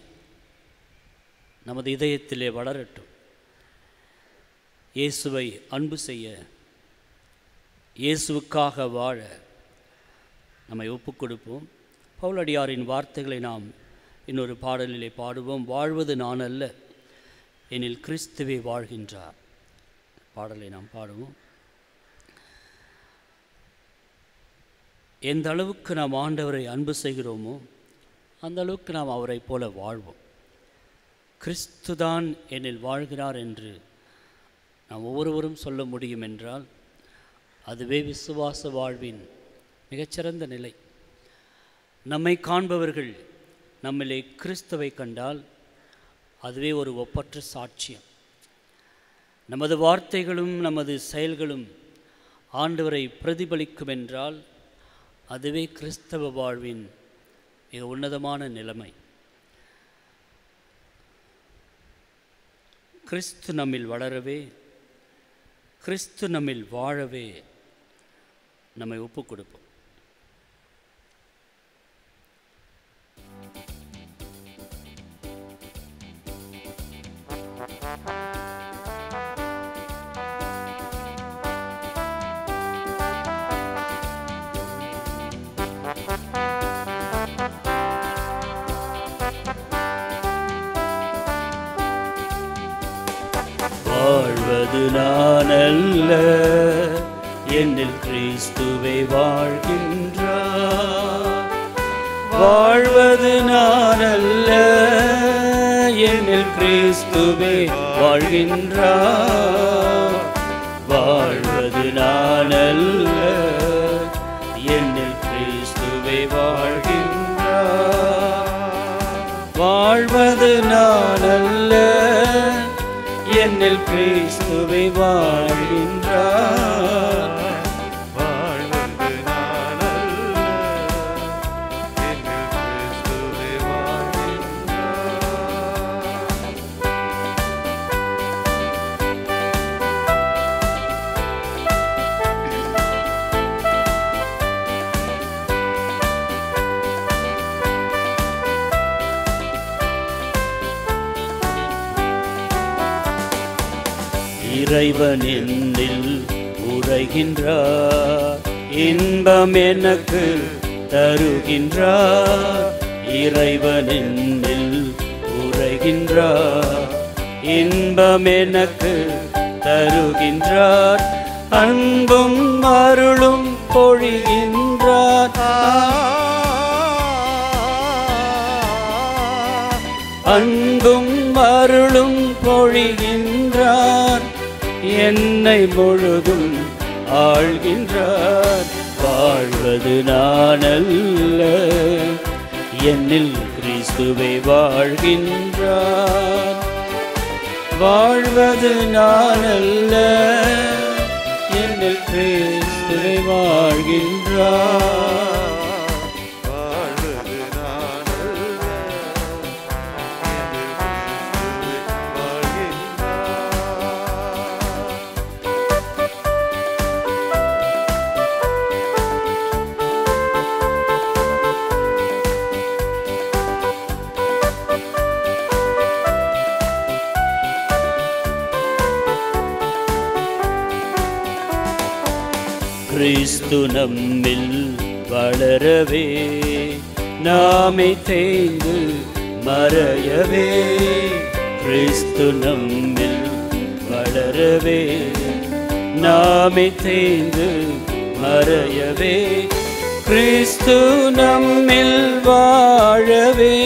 நமது இதயத்திலே வளரட்டும். இயேசுவை அன்பு செய்ய, இயேசுவுக்காக வாழ நம்மை ஒப்புக் கொடுப்போம். பவுலடியாரின் வார்த்தைகளை நாம் இன்னொரு பாடலிலே பாடுவோம். வாழ்வது நான் அல்ல, எனில் கிறிஸ்துவே வாழ்கின்றார். பாடலை நாம் பாடுவோம். எந்த அளவுக்கு நாம் ஆண்டவரை அன்பு செய்கிறோமோ அந்த அளவுக்கு நாம் அவரை போல வாழ்வோம். கிறிஸ்துதான் என்னில் வாழ்கிறார் என்று நாம் ஒவ்வொருவரும் சொல்ல முடியும் என்றால் அதுவே விசுவாச வாழ்வின் மிகச்சிறந்த நிலை. நம்மை காண்பவர்கள் நம்மிலே கிறிஸ்துவை கண்டால் அதுவே ஒரு ஒப்பற்ற சாட்சியம். நமது வார்த்தைகளும் நமது செயல்களும் ஆண்டவரை பிரதிபலிக்கும் என்றால் அதுவே கிறிஸ்தவ வாழ்வின் மிக உன்னதமான நிலைமை. கிறிஸ்து நம்மில் வளரவே, கிறிஸ்து நம்மில் வாழவே நம்மை ஒப்புக் கொடுப்போம். வாழ்வது நான் அல்ல, என்னில் கிறிஸ்துவே வாழ்கின்றார். வாழ்வது நான் அல்ல, என்னில் கிறிஸ்துவே வாழ்கின்றார். வாழ்வது நான் அல்ல, என்னில் கிறிஸ்துவே வாழ்கின்றார். வாழ்வது நான் அல்ல, என்னில் கிறிஸ்துவே வாழ்கின்றார். வாழ்வது நான் அல்ல, என்னில் கிறிஸ்துவே இறைவன் என்னில் உரைகின்றார், இன்பம் எனக்கு தருகின்றார். இறைவன் என்னில் உரைகின்றார், இன்பம் எனக்கு தருகின்றார். அன்பும் அருளும் பொழிகின்றார், அன்பும் அருளும் பொழிகின்றார். என்னை முழுதும் ஆள்கின்றார். வாழ்வது நான் அல்ல, என்னில் கிறிஸ்துவே வாழ்கின்றார். வாழ்வது நான் அல்ல, என்னில் கிறிஸ்துவே வாழ்கின்றார். கிறிஸ்து நம்மில் வளரவே, நாமே தேய்ந்து மறையவே கிறிஸ்து நம்மில் வளரவே நாமே தேய்ந்து மறையவே கிறிஸ்து நம்மில் வாழவே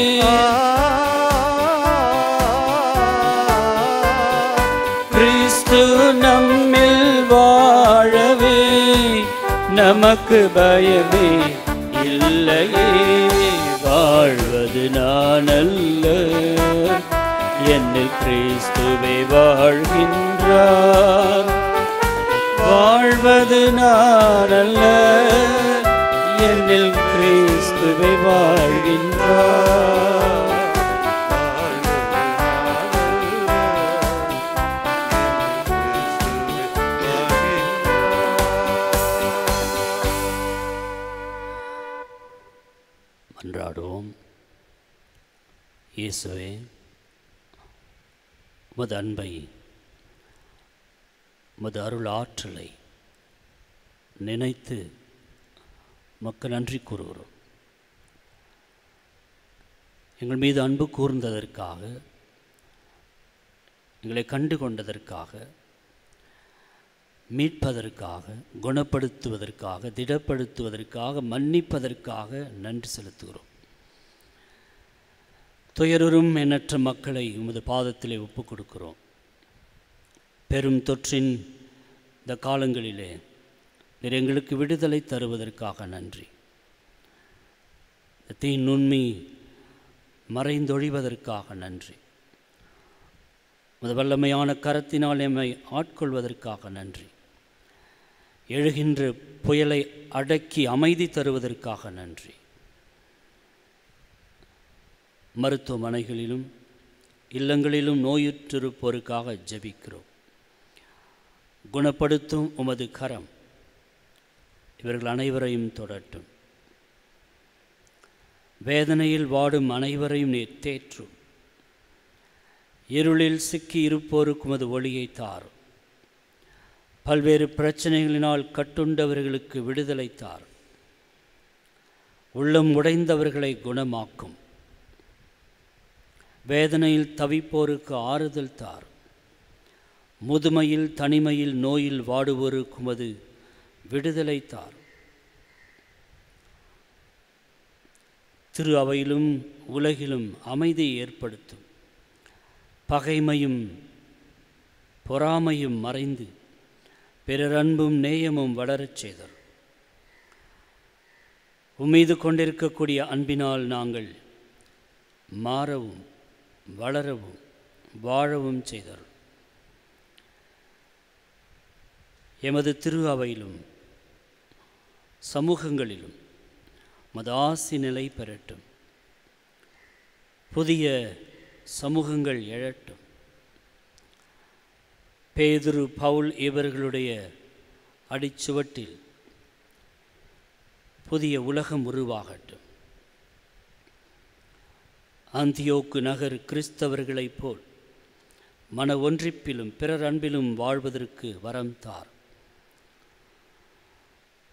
கிறிஸ்து நம்மில் வாழவே நமக்கு பயமே இல்லையே வாழ்வது நான் அல்ல என்னில் கிறிஸ்துவே வாழ்கின்றார் வாழ்வது நான் அல்ல என்னில் கிறிஸ்துவே வாழ்கின்றார் மன்றாடுவோம். இயேசுவே, உமது அன்பை உமது அருள் ஆற்றலை நினைத்து உமக்கு நன்றி கூறுகிறோம். எங்கள் மீது அன்பு கூர்ந்ததற்காக, எங்களை கண்டு கொண்டதற்காக, மீட்பதற்காக, குணப்படுத்துவதற்காக, திடப்படுத்துவதற்காக, மன்னிப்பதற்காக நன்றி செலுத்துகிறோம். துயருறும் எண்ணற்ற மக்களை உமது பாதத்திலே ஒப்புக் கொடுக்கிறோம். பெரும் தொற்றின் இந்த காலங்களிலே நீர் எங்களுக்கு விடுதலை தருவதற்காக நன்றி. தீ நுண்மை மறைந்தொழிவதற்காக நன்றி. உமது வல்லமையான கரத்தினால் எம்மை ஆட்கொள்வதற்காக நன்றி. எழுகின்ற புயலை அடக்கி அமைதி தருவதற்காக நன்றி. மருத்துவமனைகளிலும் இல்லங்களிலும் நோயுற்றிருப்போருக்காக ஜெபிக்கிறோம். குணப்படுத்தும் உமது கரம் இவர்கள் அனைவரையும் தொடட்டும். வேதனையில் வாடும் அனைவரையும் நீர் தேற்றும். இருளில் சிக்கி இருப்போருக்கு உமது ஒளியை தாரும். பல்வேறு பிரச்சனைகளினால் கட்டுண்டவர்களுக்கு விடுதலை தாரும். உள்ளம் உடைந்தவர்களை குணமாக்கும். வேதனையில் தவிப்போருக்கு ஆறுதல் தாரும். முதுமையில் தனிமையில் நோயில் வாடுவோருக்கு உமது விடுதலை தாரும். திரு அவையிலும் உலகிலும் அமைதியை ஏற்படுத்தும். பகைமையும் பொறாமையும் மறைந்து பிறர் அன்பும் நேயமும் வளரச் செய்தர். உம்மீது கொண்டிருக்கக்கூடிய அன்பினால் நாங்கள் மாறவும் வளரவும் வாழவும் செய்தர். எமது திரு அவையிலும் சமூகங்களிலும் மது ஆசி நிலை பெறட்டும். புதிய சமூகங்கள் எழட்டும். பேதுரு, பவுல் இவர்களுடைய அடிச்சுவட்டில் புதிய உலகம் உருவாகட்டும். அந்தியோக்கு நகர் கிறிஸ்தவர்களைப் போல் மன ஒன்றிப்பிலும் பிறர் அன்பிலும் வாழ்வதற்கு வரம் தார்.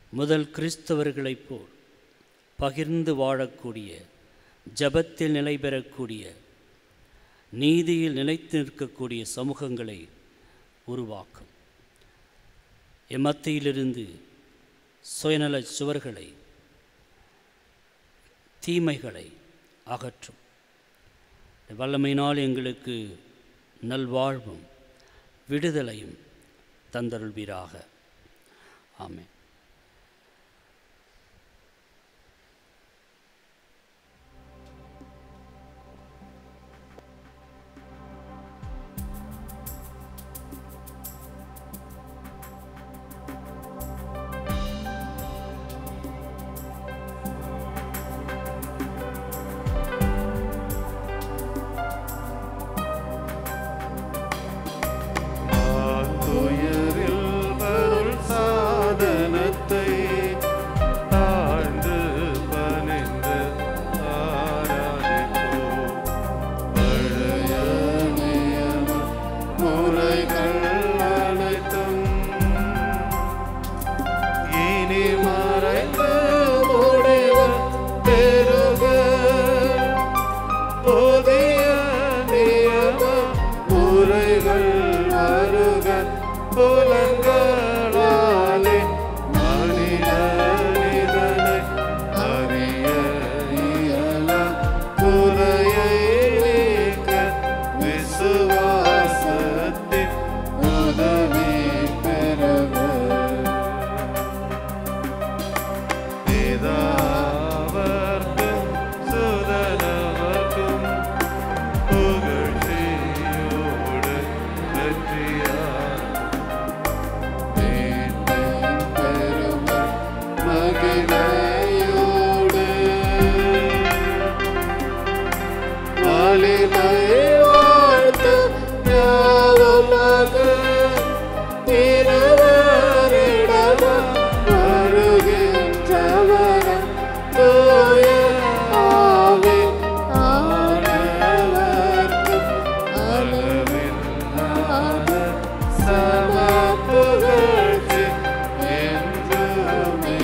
முதல் கிறிஸ்தவர்களைப் போல் பகிர்ந்து வாழக்கூடிய, ஜபத்தில் நிலை பெறக்கூடிய, நீதியில் நிலைத்து நிற்கக்கூடிய சமூகங்களை உருவாக்கும். எம்மத்தியிலிருந்து சுயநல சுவர்களை, தீமைகளை அகற்றும். வல்லமையினால் எங்களுக்கு நல்வாழ்வும் விடுதலையும் தந்தருள்வீராக. ஆமென். துயரில் வருள் சாதன புலன்களாலே மனிதனை அறிய இயலா குறையை நீக்க விசுவாசத்தின் உதவி பெறுவர். பிதாவர்க்கும் சுதனவர்க்கும் புகழ்ச்சியோடு வெற்றியார் மீட்பின் பெருமை மகிமையோடு வலிமை வாழ்த்தும் யாவுமாக இருவரிடமும் வருகின்றவரும் தூய ஆவி ஆனவர்க்கும் அளவில்லாத சம புகழ்ச்சி என்றுமே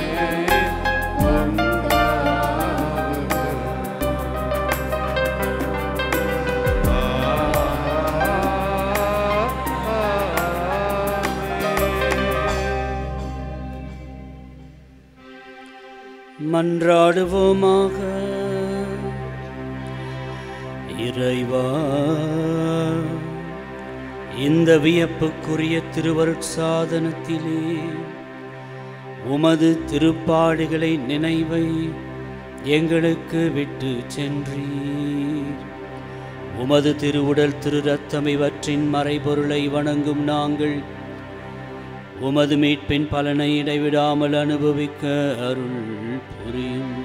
மன்றாடுவோமாக. இறைவா, இந்த வியப்புக்குரிய திருவருட்சாதனத்திலே உமது திருப்பாடுகளை நினைவை எங்களுக்கு விட்டு சென்றீர். உமது திருவுடல் திரு இரத்தம் இவற்றின் மறைபொருளை வணங்கும் நாங்கள் உமது மீட்பின் பலனை இடைவிடாமல் அனுபவிக்க அருள் புரியும்.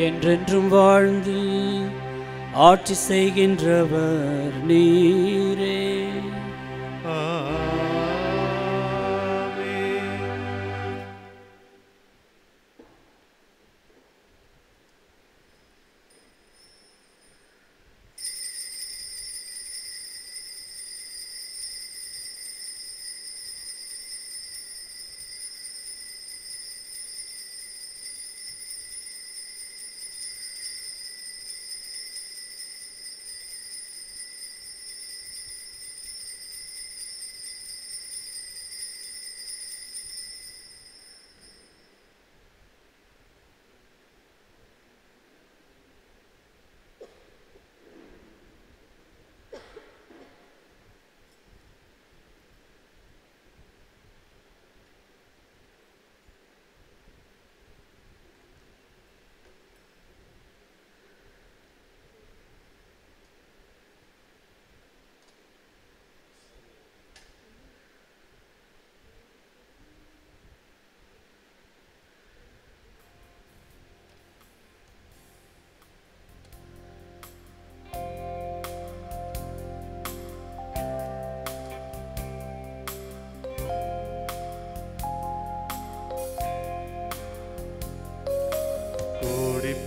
என்றென்றும் வாழ்ந்து ஆட்சி செய்கின்றவர் நீரே.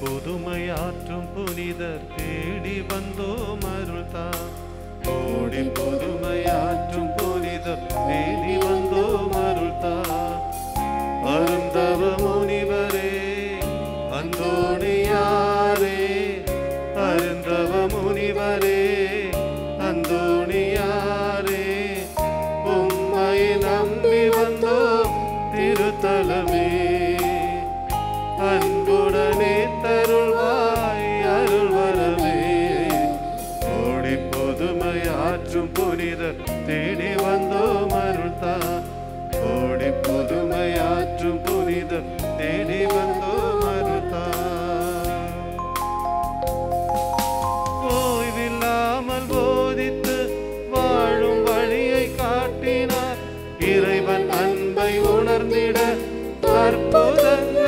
புதுமையாற்றும் புனிதர் தேடி வந்தோம் அருள்தாம். கோடி புதுமையாற்றும் புனிதர் தேடி வந்தோம் அருள்தாம். அருந்தவ முனிவரே அந்தோணியாரே, அருந்தவ முனிவரே அந்தோணியாரே, உம்மை நம்பி வந்தோம் திருத்தலமே. அன்புடனே தருள்வாய் அருள்வரவே. கோடி புதுமையாற்றும் புனிதர் தேடி வந்தோம் அருள்தாம். கோடி புதுமையாற்றும் புனிதர் தேடி வந்தோம் அருள்தாம். ஓய்வில்லாமல் போதித்து வாழும் வழியை காட்டினார். இறைவன் அன்பை உணர்ந்திட அற்புதங்கள்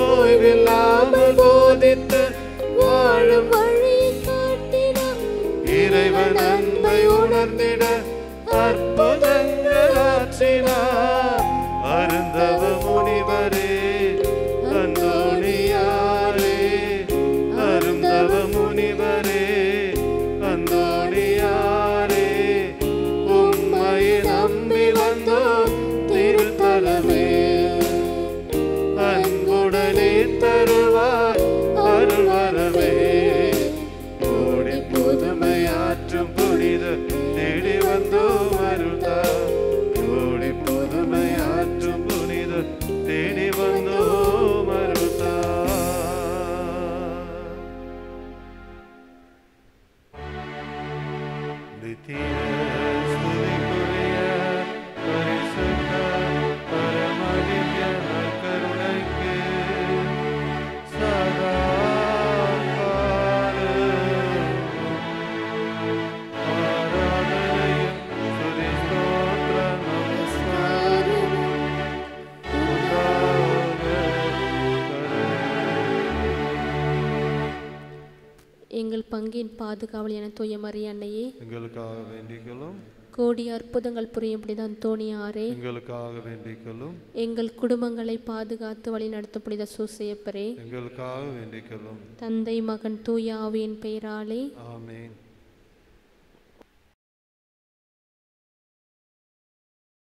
ஓய்வில்லாமல் போதித்து வாழும் வழியை காட்டினார். இறைவன் அன்பை உணர்ந்திட அற்புதங்கள் ஆற்றினார். அருந்தவ முனிவரே அந்தோணியாரே, அருந்தவ முனிவரே அந்தோணியாரே, உம்மை நம்பி வந்தோம் திருத்தலமே. அன்புடனே தருவாய் அருள்வரவே. கோடி புதுமை ஆற்றும் புனித தேடி வந்தோம் அருள்தா. கோடி புதுமை ஆற்றும் புனித தேடி வந்தோம் அருள்தா. நித்திய ஸ்துதிக்குரிய பரிசுத்த பரமதிவ்ய நற்கருணைக்கு சதா காலமும் ஆராதனையும் ஸ்துதி ஸ்தோத்திர நமஸ்காரமும் உண்டாக எங்கள் பங்கின் பாதுகாவலியான தூய மரிய அன்னையே, எங்களுக்காக வேண்டிக்கொள்ளும். கோடி அற்புதங்கள் புரியும்படிதான் தோணியாரே, எங்களுக்காக வேண்டிக்கொள்ளும். எங்கள் குடும்பங்களை பாதுகாத்து வழி நடத்தும் புனித சூசையப்பரே, எங்களுக்காக வேண்டிக்கொள்ளும். தந்தை மகன் தூய ஆவியின் பெயராலே ஆமென்.